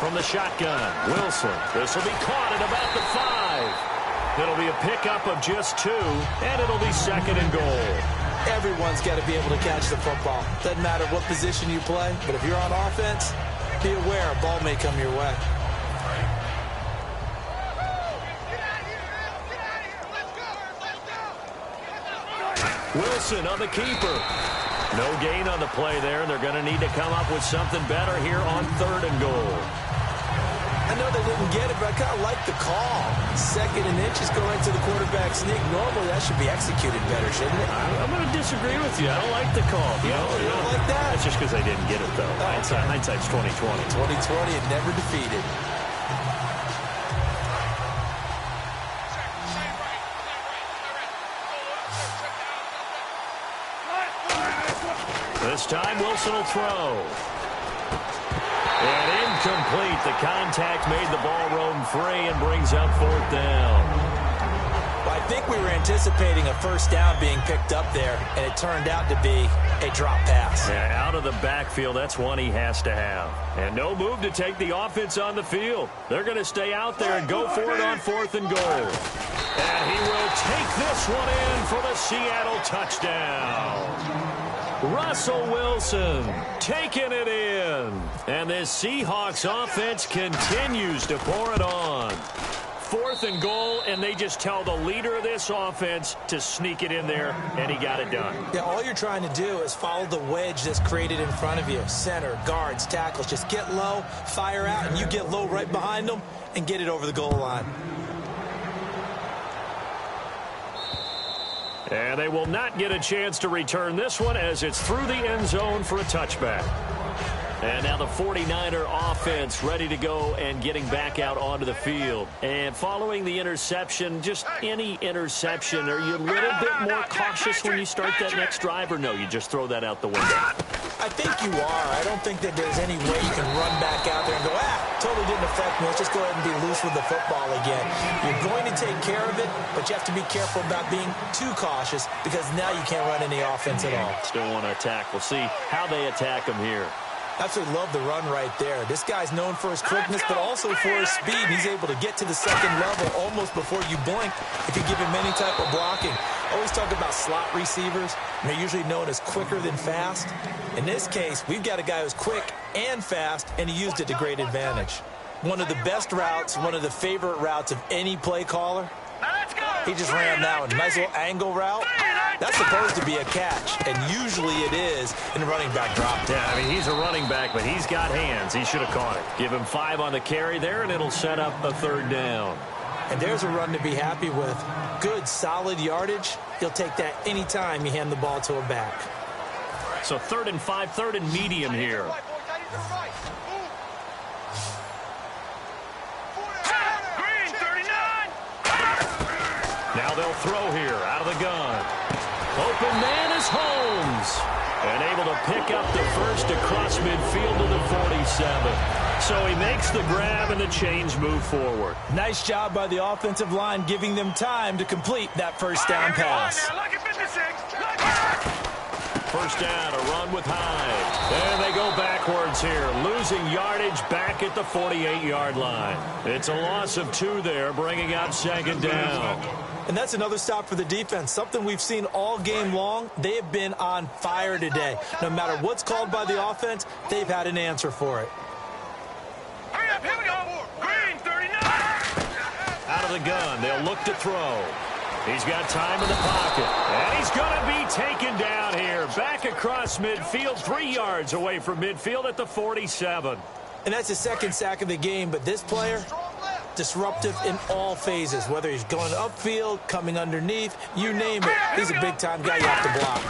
From the shotgun, Wilson. This will be caught at about the 5. It'll be a pickup of just 2, and it'll be 2nd and goal. Everyone's got to be able to catch the football. Doesn't matter what position you play, but if you're on offense, be aware a ball may come your way. Wilson on the keeper. No gain on the play there, and they're going to need to come up with something better here on 3rd and goal. I know they didn't get it, but I kind of like the call. 2nd and inches go into the quarterback sneak. Normally, that should be executed better, shouldn't it? I'm going to disagree with you. I don't like the call. You don't like that? That's just because they didn't get it, though. Hindsight's 20/20. 20/20 and never defeated. This time, Wilson will throw. And incomplete. The contact made the ball roam free and brings up 4th down. Well, I think we were anticipating a 1st down being picked up there, and it turned out to be a drop pass. Yeah, out of the backfield, that's one he has to have. And no move to take the offense on the field. They're going to stay out there and go for it on 4th and goal. And he will take this one in for the Seattle touchdown. Russell Wilson taking it in. And this Seahawks offense continues to pour it on. 4th and goal, and they just tell the leader of this offense to sneak it in there, and he got it done. Yeah, all you're trying to do is follow the wedge that's created in front of you. Center, guards, tackles. Just get low, fire out, and you get low right behind them and get it over the goal line. And they will not get a chance to return this one as it's through the end zone for a touchback. And now the 49er offense ready to go and getting back out onto the field. And following the interception, just any interception, are you a little bit more cautious when you start that next drive, or no, you just throw that out the window? I think you are. I don't think that there's any way you can run back out there and go, totally didn't affect me. Let's just go ahead and be loose with the football again. You're going to take care of it, but you have to be careful about being too cautious because now you can't run any offense at all. Still want to attack. We'll see how they attack them here. Absolutely love the run right there. This guy's known for his quickness, but also for his speed. He's able to get to the second level almost before you blink if you give him any type of blocking. Always talk about slot receivers, and they're usually known as quicker than fast. In this case, we've got a guy who's quick and fast, and he used it to great advantage. One of the best routes, one of the favorite routes of any play caller. He just ran that one. Nice little angle route. That's supposed to be a catch, and usually it is in a running back drop. Yeah, I mean, he's a running back, but he's got hands. He should have caught it. Give him 5 on the carry there, and it'll set up a 3rd down. And there's a run to be happy with. Good, solid yardage. You'll take that anytime you hand the ball to a back. So 3rd and 5, 3rd and medium here. Now they'll throw here out of the gun. Open man is Holmes. And able to pick up the first across midfield to the 47. So he makes the grab and the change move forward. Nice job by the offensive line giving them time to complete that first down pass. First down, a run with Hyde. And they go backwards here, losing yardage back at the 48-yard line. It's a loss of 2 there, bringing up 2nd down. And that's another stop for the defense, something we've seen all game long. They have been on fire today. No matter what's called by the offense, they've had an answer for it. Hurry up, here we go. Green, 39. Out of the gun, they'll look to throw. He's got time in the pocket, and he's going to be taken down here. Back across midfield, 3 yards away from midfield at the 47. And that's his 2nd sack of the game, but this player, disruptive in all phases, whether he's going upfield, coming underneath, you name it. He's a big-time guy you have to block.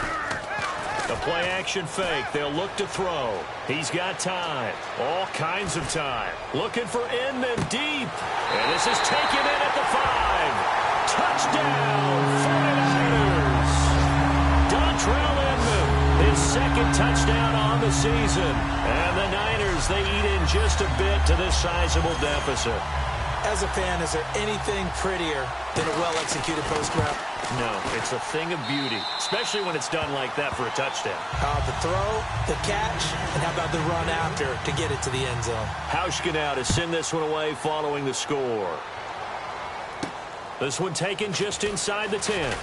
The play-action fake. They'll look to throw. He's got time. All kinds of time. Looking for Inman deep. And this is taken in at the 5. Touchdown, 49ers. Dontrell Inman, his 2nd touchdown on the season. And the Niners, they eat in just a bit to this sizable deficit. As a fan, is there anything prettier than a well-executed post route? No, it's a thing of beauty, especially when it's done like that for a touchdown. The throw, the catch, and how about the run after to get it to the end zone? Hauschka now to send this one away following the score. This one taken just inside the 10.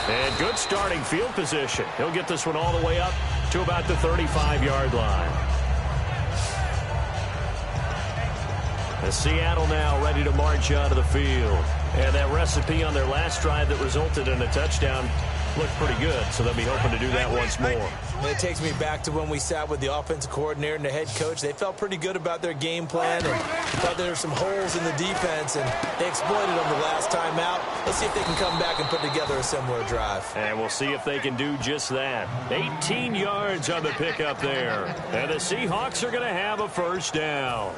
And good starting field position. He'll get this one all the way up to about the 35-yard line. As Seattle now ready to march out of the field. And that recipe on their last drive that resulted in a touchdown looked pretty good, so they'll be hoping to do that once more. And it takes me back to when we sat with the offensive coordinator and the head coach. They felt pretty good about their game plan and thought there were some holes in the defense, and they exploited them the last time out. Let's see if they can come back and put together a similar drive. And we'll see if they can do just that. 18 yards on the pickup there. And the Seahawks are going to have a first down.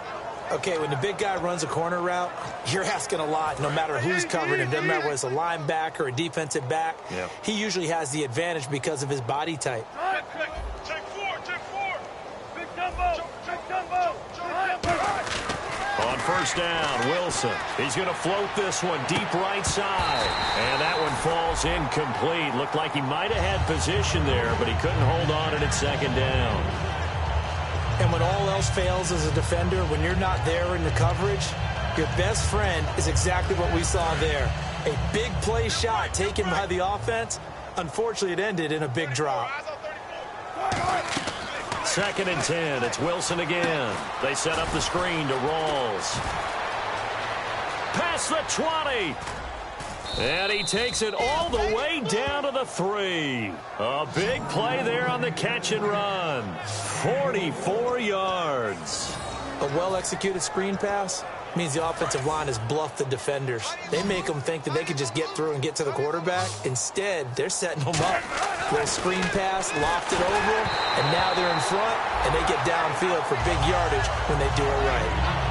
Okay, when the big guy runs a corner route, you're asking a lot no matter who's covering him. Doesn't matter whether it's a linebacker or a defensive back. Yep. He usually has the advantage because of his body type. Check 4. Big Dumbo. Check Dumbo. On first down, Wilson. He's going to float this one deep right side. And that one falls incomplete. Looked like he might have had position there, but he couldn't hold on at 2nd down. And when all else fails as a defender, when you're not there in the coverage, your best friend is exactly what we saw there. A big play shot taken by the offense. Unfortunately, it ended in a big drop. 2nd and 10. It's Wilson again. They set up the screen to Rawls. Past the 20. And he takes it all the way down to the 3. A big play there on the catch and run. 44 yards. A well-executed screen pass means the offensive line has bluffed the defenders. They make them think that they can just get through and get to the quarterback. Instead, they're setting them up. Little screen pass, lofted over them, and now they're in front, and they get downfield for big yardage when they do it right.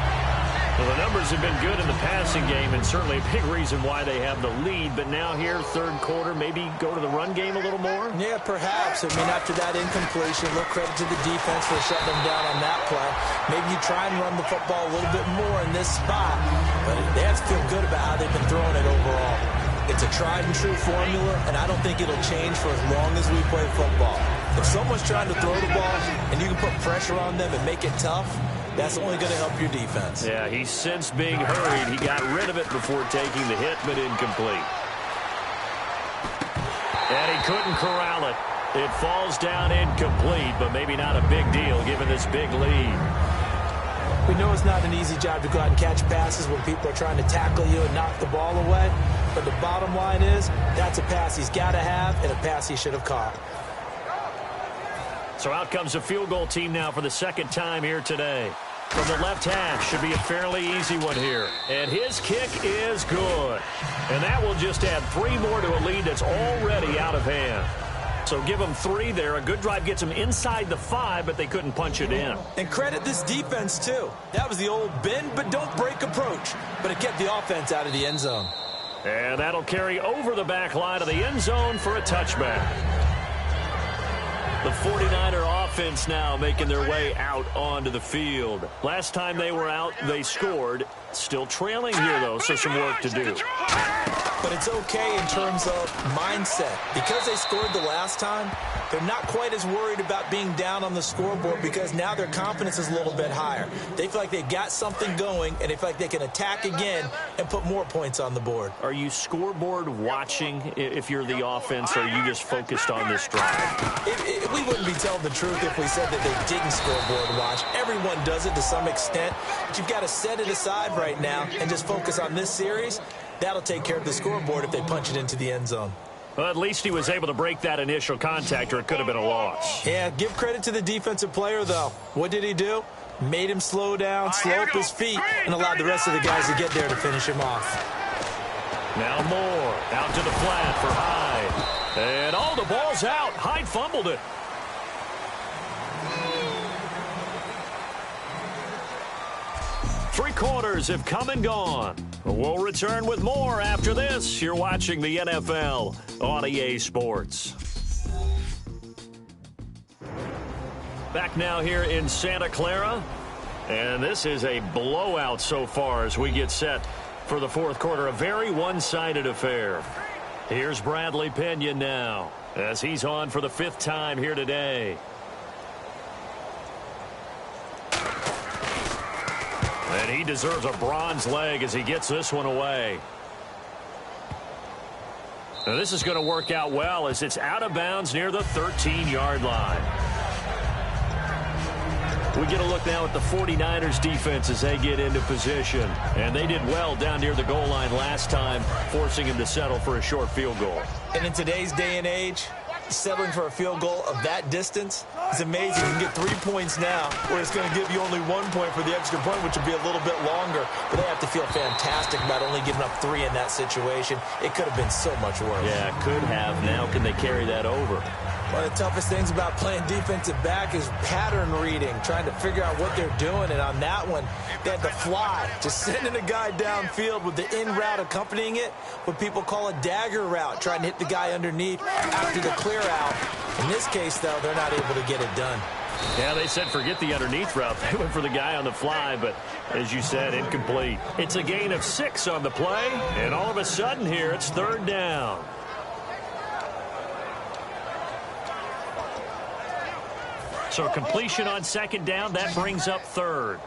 Well, the numbers have been good in the passing game, and certainly a big reason why they have the lead. But now here, 3rd quarter, maybe go to the run game a little more? Yeah, perhaps. I mean, after that incompletion, a little credit to the defense for shutting them down on that play. Maybe you try and run the football a little bit more in this spot. But they have to feel good about how they've been throwing it overall. It's a tried-and-true formula, and I don't think it'll change for as long as we play football. If someone's trying to throw the ball and you can put pressure on them and make it tough, that's only going to help your defense. Yeah, he sensed being hurried. He got rid of it before taking the hit, but incomplete. And he couldn't corral it. It falls down incomplete, but maybe not a big deal given this big lead. We know it's not an easy job to go out and catch passes when people are trying to tackle you and knock the ball away. But the bottom line is, that's a pass he's got to have and a pass he should have caught. So out comes a field goal team now for the second time here today. From the left half, should be a fairly easy one here. And his kick is good. And that will just add 3 more to a lead that's already out of hand. So give them 3 there. A good drive gets them inside the 5, but they couldn't punch it in. And credit this defense, too. That was the old bend but don't break approach. But it kept the offense out of the end zone. And that'll carry over the back line of the end zone for a touchback. The 49er offense now making their way out onto the field. Last time they were out, they scored. Still trailing here, though, so some work to do. But it's okay in terms of mindset. Because they scored the last time, they're not quite as worried about being down on the scoreboard because now their confidence is a little bit higher. They feel like they've got something going, and they feel like they can attack again and put more points on the board. Are you scoreboard watching if you're the offense, or are you just focused on this drive? We wouldn't be telling the truth if we said that they didn't scoreboard watch. Everyone does it to some extent, but you've got to set it aside right now and just focus on this series. That'll take care of the scoreboard if they punch it into the end zone. Well, at least he was able to break that initial contact, or it could have been a loss. Yeah, give credit to the defensive player, though. What did he do? Made him slow down, slow up his feet, and allowed the rest of the guys to get there to finish him off. Now Moore out to the flat for Hyde. And oh, the ball's out. Hyde fumbled it. Three quarters have come and gone. We'll return with more after this. You're watching the NFL on EA Sports. Back now here in Santa Clara. And this is a blowout so far as we get set for the fourth quarter. A very one-sided affair. Here's Bradley Pinion now as he's on for the 5th time here today. And he deserves a bronze leg as he gets this one away. Now this is going to work out well as it's out of bounds near the 13-yard line. We get a look now at the 49ers defense as they get into position. And they did well down near the goal line last time, forcing him to settle for a short field goal. And in today's day and age, settling for a field goal of that distance is amazing. You can get 3 points now, where it's going to give you only 1 point for the extra point, which would be a little bit longer. But they have to feel fantastic about only giving up 3 in that situation. It could have been so much worse. Yeah, could have. Now can they carry that over? One of the toughest things about playing defensive back is pattern reading, trying to figure out what they're doing. And on that one, they had to fly, just sending a guy downfield with the in route accompanying it, what people call a dagger route, trying to hit the guy underneath after the clear out. In this case, though, they're not able to get it done. Yeah, they said forget the underneath route. They went for the guy on the fly, but as you said, incomplete. It's a gain of 6 on the play, and all of a sudden here, it's 3rd down. So completion on 2nd down, that brings up 3rd.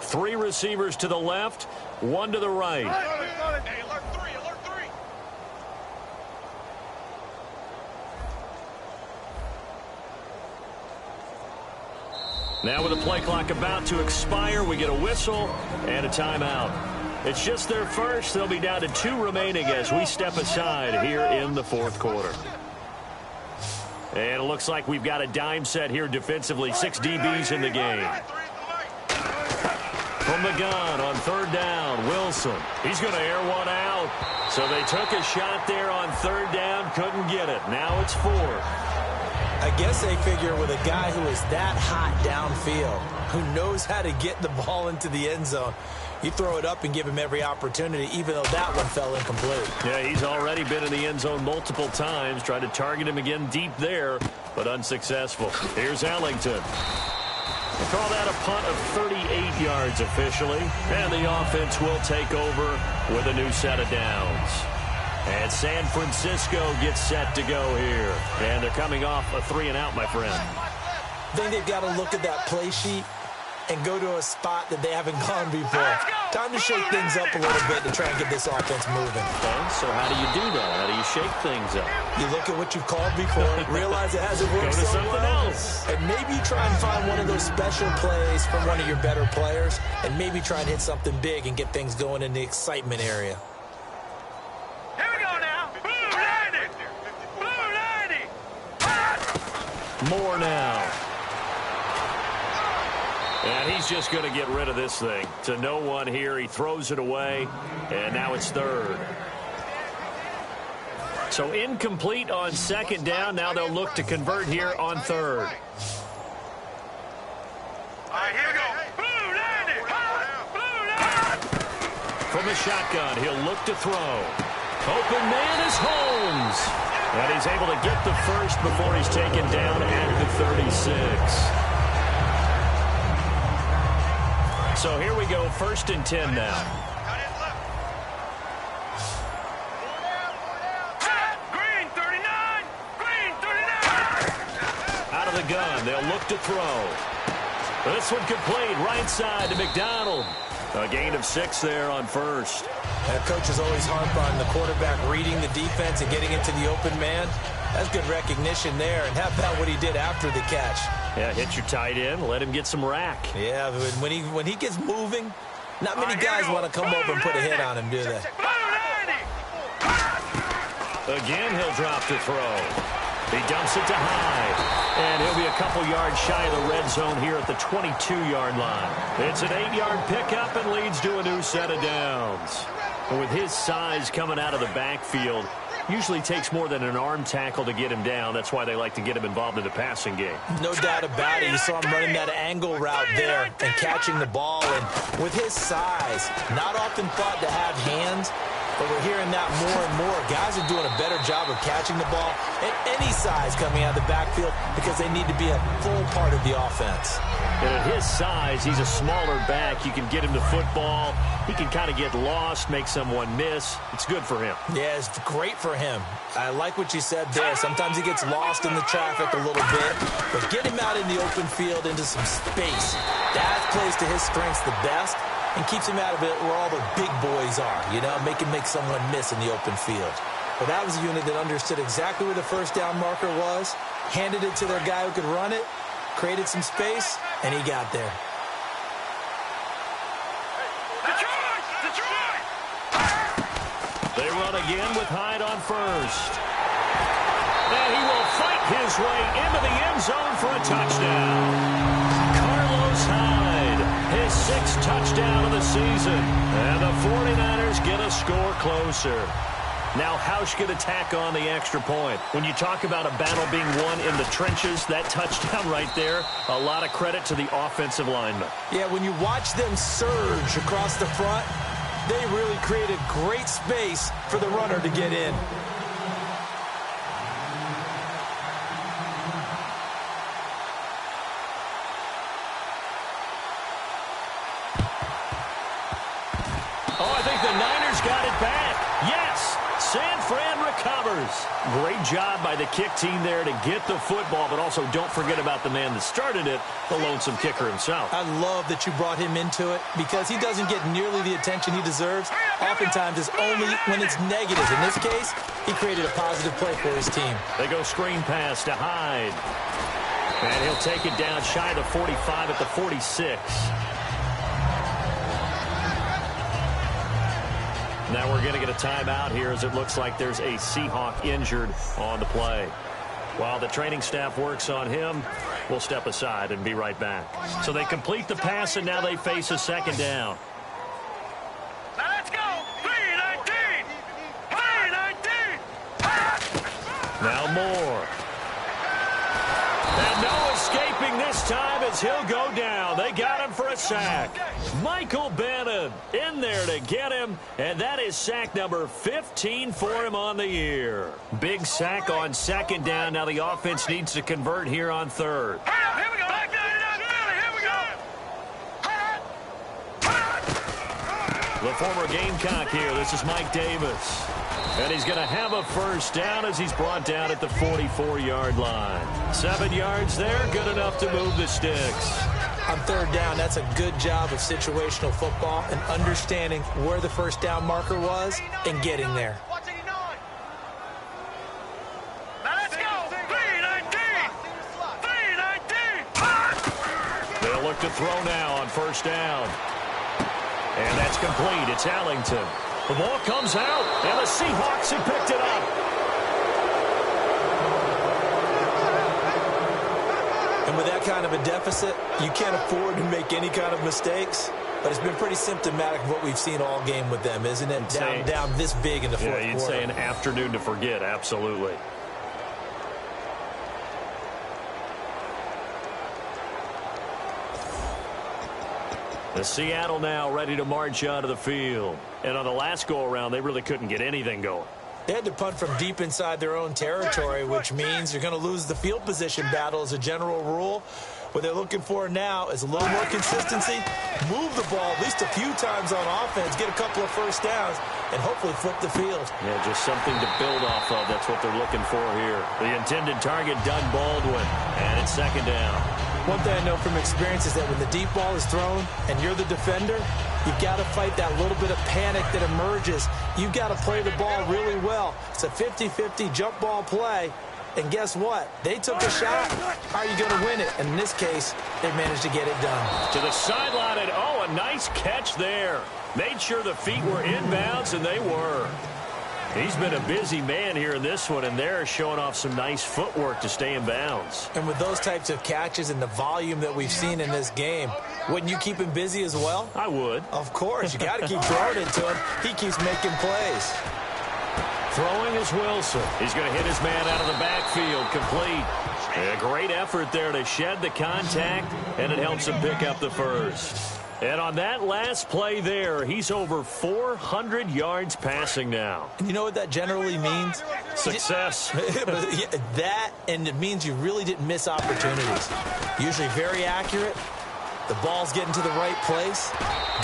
3 receivers to the left, 1 to the right. Now with the play clock about to expire, we get a whistle and a timeout. It's just their first. They'll be down to 2 remaining as we step aside here in the 4th quarter. And it looks like we've got a dime set here defensively. 6 DBs in the game. From the gun on 3rd down, Wilson. He's going to air one out. So they took a shot there on 3rd down, couldn't get it. Now it's 4th. I guess they figure with a guy who is that hot downfield, who knows how to get the ball into the end zone, you throw it up and give him every opportunity, even though that one fell incomplete. Yeah, he's already been in the end zone multiple times, tried to target him again deep there, but unsuccessful. Here's Ellington. We'll call that a punt of 38 yards officially, and the offense will take over with a new set of downs. And San Francisco gets set to go here. And they're coming off a 3-and-out, my friend. I think they've got to look at that play sheet and go to a spot that they haven't gone before. Time to shake things up a little bit to try and get this offense moving. Okay, so how do you do that? How do you shake things up? You look at what you've called before, realize it hasn't worked Go to so something well, else. and maybe you try and find one of those special plays from one of your better players, and maybe try and hit something big and get things going in the excitement area. Here we go now. Blue 90. Blue 90. More now. And he's just going to get rid of this thing. To no one here. He throws it away. And now it's third. So incomplete on second down. Now they'll look to convert here on third. All right, here we go. Blue 90. Blue 90. From the shotgun, he'll look to throw. Open man is Holmes. And he's able to get the first before he's taken down at the 36. So here we go, 1st and 10 now. Green 39. Green 39. Out of the gun, they'll look to throw. This one complete, right side to McDonald. A gain of 6 there on first. And coaches always harp on the quarterback reading the defense and getting into the open man. That's good recognition there. And how about what he did after the catch? Yeah, hit your tight end, let him get some rack. Yeah, but when he gets moving, not many guys want to come over and put a hit on him, do they? Again, he'll drop to throw. He dumps it to Hyde. And he'll be a couple yards shy of the red zone here at the 22-yard line. It's an 8-yard pickup and leads to a new set of downs. And with his size coming out of the backfield, usually takes more than an arm tackle to get him down. That's why they like to get him involved in the passing game. No doubt about it. You saw him running that angle route there and catching the ball. And with his size, not often thought to have hands, but we're hearing that more and more. Guys are doing a better job of catching the ball at any size coming out of the backfield because they need to be a full part of the offense. And at his size, he's a smaller back. You can get him the football. He can kind of get lost, make someone miss. It's good for him. Yeah, it's great for him. I like what you said there. Sometimes he gets lost in the traffic a little bit, but get him out in the open field into some space. That plays to his strengths the best and keeps him out of it where all the big boys are, you know, make him make someone miss in the open field. But that was a unit that understood exactly where the first down marker was, handed it to their guy who could run it, created some space, and he got there. They run again with Hyde on first. And he will fight his way into the end zone for a touchdown. Carlos Hyde, his 6th touchdown of the season. And the 49ers get a score closer. Now Hausch could attack on the extra point. When you talk about a battle being won in the trenches, that touchdown right there, a lot of credit to the offensive linemen. Yeah, when you watch them surge across the front, they really created great space for the runner to get in. Oh, I think the Niners got it back. Yes, San Fran recovers. Great job by the kick team there to get the football, but also don't forget about the man that started it, the lonesome kicker himself. I love that you brought him into it because he doesn't get nearly the attention he deserves. Oftentimes, it's only when it's negative. In this case, he created a positive play for his team. They go screen pass to Hyde. And he'll take it down shy of the 45 at the 46. Now we're going to get a timeout here as it looks like there's a Seahawk injured on the play. While the training staff works on him, we'll step aside and be right back. So they complete the pass, and now they face a second down. Now let's go. 3-19. 3-19. Now Moore. And no escaping this time as he'll go down. They got him for a sack. Michael Bannon in there to get him, and that is sack number 15 for him on the year. Big sack on second down. Now the offense needs to convert here on third. Here we go. Back down, here we go. The former Gamecock here. This is Mike Davis. And he's going to have a first down as he's brought down at the 44-yard line. 7 yards there, good enough to move the sticks. On third down, that's a good job of situational football and understanding where the first down marker was and getting there. Now let's go. They'll look to throw now on first down. And that's complete. It's Allington. The ball comes out, and the Seahawks have picked it up. And with that kind of a deficit, you can't afford to make any kind of mistakes. But it's been pretty symptomatic of what we've seen all game with them, isn't it? Down this big in the fourth quarter. Yeah, you'd say an afternoon to forget, absolutely. The Seattle now ready to march out of the field. And on the last go-around, they really couldn't get anything going. They had to punt from deep inside their own territory, which means you're going to lose the field position battle as a general rule. What they're looking for now is a little more consistency, move the ball at least a few times on offense, get a couple of first downs, and hopefully flip the field. Yeah, just something to build off of. That's what they're looking for here. The intended target, Doug Baldwin, and it's second down. One thing I know from experience is that when the deep ball is thrown and you're the defender, you've got to fight that little bit of panic that emerges. You've got to play the ball really well. It's a 50-50 jump ball play. And guess what? They took a shot. How are you going to win it? And in this case, they managed to get it done. To the sideline, and oh, a nice catch there. Made sure the feet were inbounds, and they were. He's been a busy man here in this one, and they're showing off some nice footwork to stay in bounds. And with those types of catches and the volume that we've seen in this game, wouldn't you keep him busy as well? I would. Of course. You got to keep throwing it to him. He keeps making plays. Throwing is Wilson. He's going to hit his man out of the backfield. Complete. A great effort there to shed the contact, and it helps him pick up the first. And on that last play there, he's over 400 yards passing now. And you know what that generally means? Success. That, and it means you really didn't miss opportunities. Usually very accurate. The ball's getting to the right place.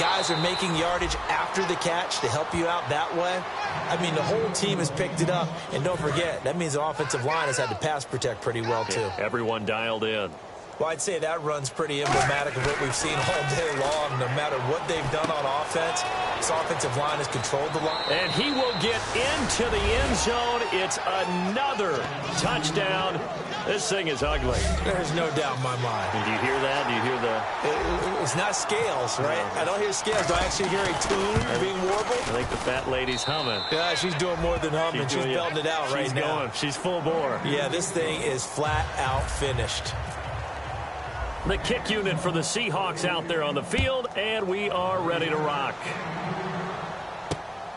Guys are making yardage after the catch to help you out that way. I mean, the whole team has picked it up. And don't forget, that means the offensive line has had to pass protect pretty well, too. Yeah, everyone dialed in. Well, I'd say that run's pretty emblematic of what we've seen all day long. No matter what they've done on offense, this offensive line has controlled the line. And he will get into the end zone. It's another touchdown. This thing is ugly. There's no doubt in my mind. And do you hear that? Do you hear the... It's not scales, right? I don't hear scales. Do I actually hear a tune being warbled? I think the fat lady's humming. Yeah, she's doing more than humming. She's belting it out right now. She's full bore. Yeah, this thing is flat out finished. The kick unit for the Seahawks out there on the field, and we are ready to rock.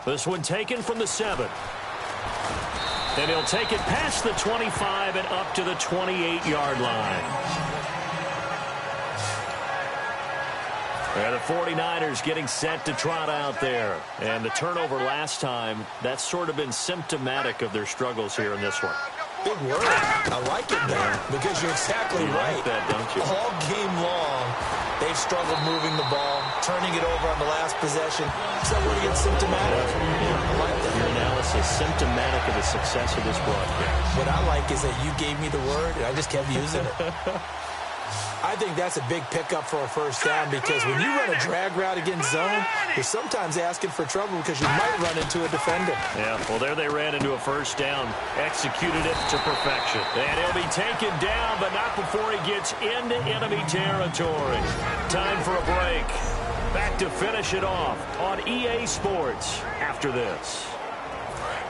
This one taken from the 7. And he'll take it past the 25 and up to the 28-yard line. And the 49ers getting set to trot out there. And the turnover last time, that's sort of been symptomatic of their struggles here in this one. Big word. I like it, though, because you're exactly right. Like that, don't you? All game long, they've struggled moving the ball, turning it over on the last possession. Is that where it gets symptomatic? Yeah, I like that. Your analysis, symptomatic of the success of this broadcast. What I like is that you gave me the word, and I just kept using it. I think that's a big pickup for a first down because when you run a drag route against zone, you're sometimes asking for trouble because you might run into a defender. Yeah, well, there they ran into a first down, executed it to perfection. And he'll be taken down, but not before he gets into enemy territory. Time for a break. Back to finish it off on EA Sports after this.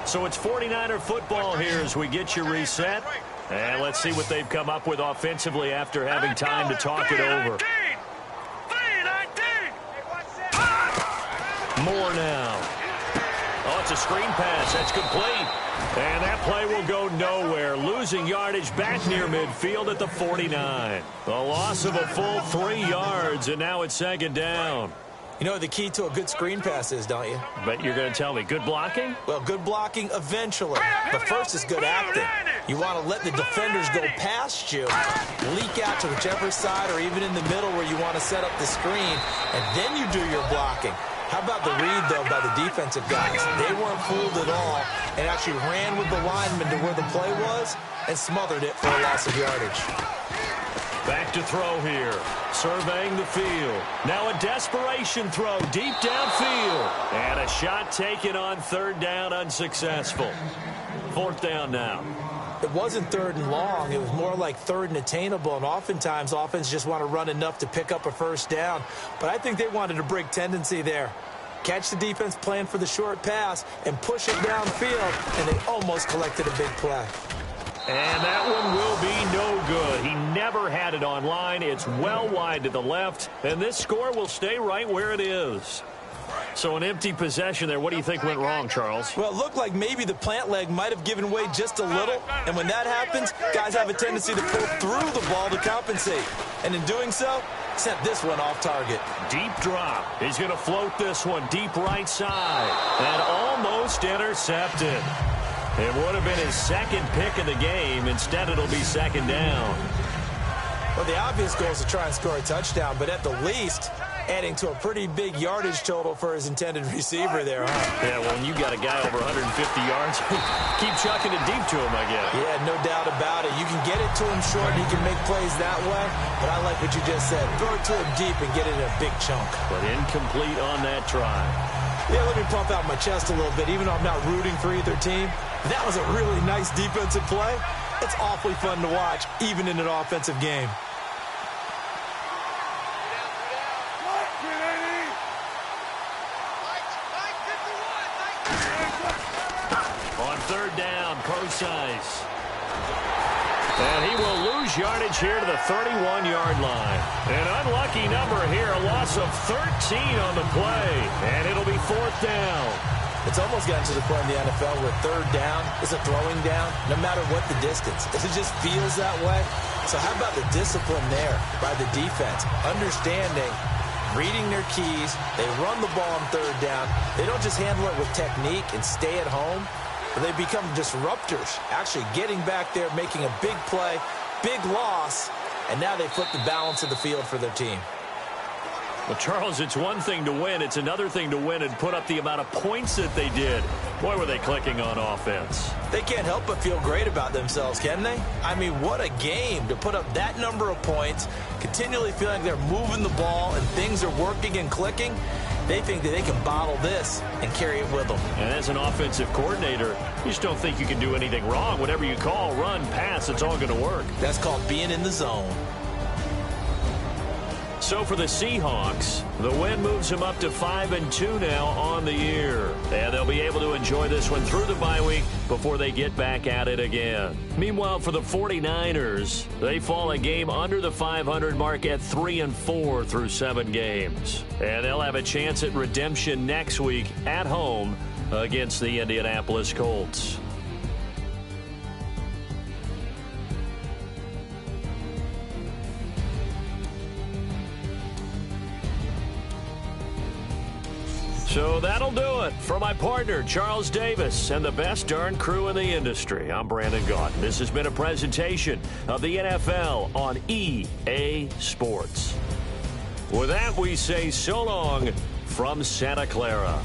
So it's 49er football here as we get you reset. And let's see what they've come up with offensively after having time to talk it over. More now. Oh, it's a screen pass. That's complete. And that play will go nowhere. Losing yardage back near midfield at the 49. A loss of a full 3 yards, and now it's second down. You know what the key to a good screen pass is, don't you? But you're going to tell me, good blocking? Well, good blocking eventually. But first is good acting. You want to let the defenders go past you, leak out to whichever side or even in the middle where you want to set up the screen, and then you do your blocking. How about the read, though, by the defensive guys? They weren't fooled at all and actually ran with the lineman to where the play was and smothered it for a loss of yardage. Back to throw here. Surveying the field. Now a desperation throw deep downfield. And a shot taken on third down, unsuccessful. Fourth down now. It wasn't third and long. It was more like third and attainable, and oftentimes offense just want to run enough to pick up a first down. But I think they wanted to break tendency there. Catch the defense plan for the short pass and push it downfield, and they almost collected a big play. And that one will be no good. He never had it on line. It's well wide to the left, and this score will stay right where it is. So an empty possession there. What do you think went wrong, Charles? Well, it looked like maybe the plant leg might have given way just a little, and when that happens, guys have a tendency to pull through the ball to compensate. And in doing so, sent this one off target. Deep drop. He's going to float this one deep right side. And almost intercepted. It would have been his second pick of the game. Instead, it'll be second down. Well, the obvious goal is to try and score a touchdown, but at the least, adding to a pretty big yardage total for his intended receiver there, huh? Yeah, well, when you got a guy over 150 yards, keep chucking it deep to him, I guess. Yeah, no doubt about it. You can get it to him short, and he can make plays that way, but I like what you just said. Throw it to him deep and get it in a big chunk. But incomplete on that try. Yeah, let me pump out my chest a little bit, even though I'm not rooting for either team. That was a really nice defensive play. It's awfully fun to watch, even in an offensive game. On third down, Procise. And he will lose yardage here to the 31-yard line. An unlucky number here, a loss of 13 on the play. And it'll be fourth down. It's almost gotten to the point in the NFL where third down is a throwing down, no matter what the distance. It just feels that way. So how about the discipline there by the defense? Understanding, reading their keys. They run the ball on third down. They don't just handle it with technique and stay at home, but they become disruptors, actually getting back there, making a big play, big loss, and now they flip the balance of the field for their team. Well, Charles, it's one thing to win. It's another thing to win and put up the amount of points that they did. Boy, were they clicking on offense. They can't help but feel great about themselves, can they? I mean, what a game to put up that number of points, continually feeling they're moving the ball and things are working and clicking. They think that they can bottle this and carry it with them. And as an offensive coordinator, you just don't think you can do anything wrong. Whatever you call, run, pass, it's all going to work. That's called being in the zone. So for the Seahawks, the win moves them up to 5-2 now on the year. And they'll be able to enjoy this one through the bye week before they get back at it again. Meanwhile, for the 49ers, they fall a game under the 500 mark at 3-4 through 7 games. And they'll have a chance at redemption next week at home against the Indianapolis Colts. So that'll do it. For my partner, Charles Davis, and the best darn crew in the industry, I'm Brandon Gaudin. This has been a presentation of the NFL on EA Sports. With that, we say so long from Santa Clara.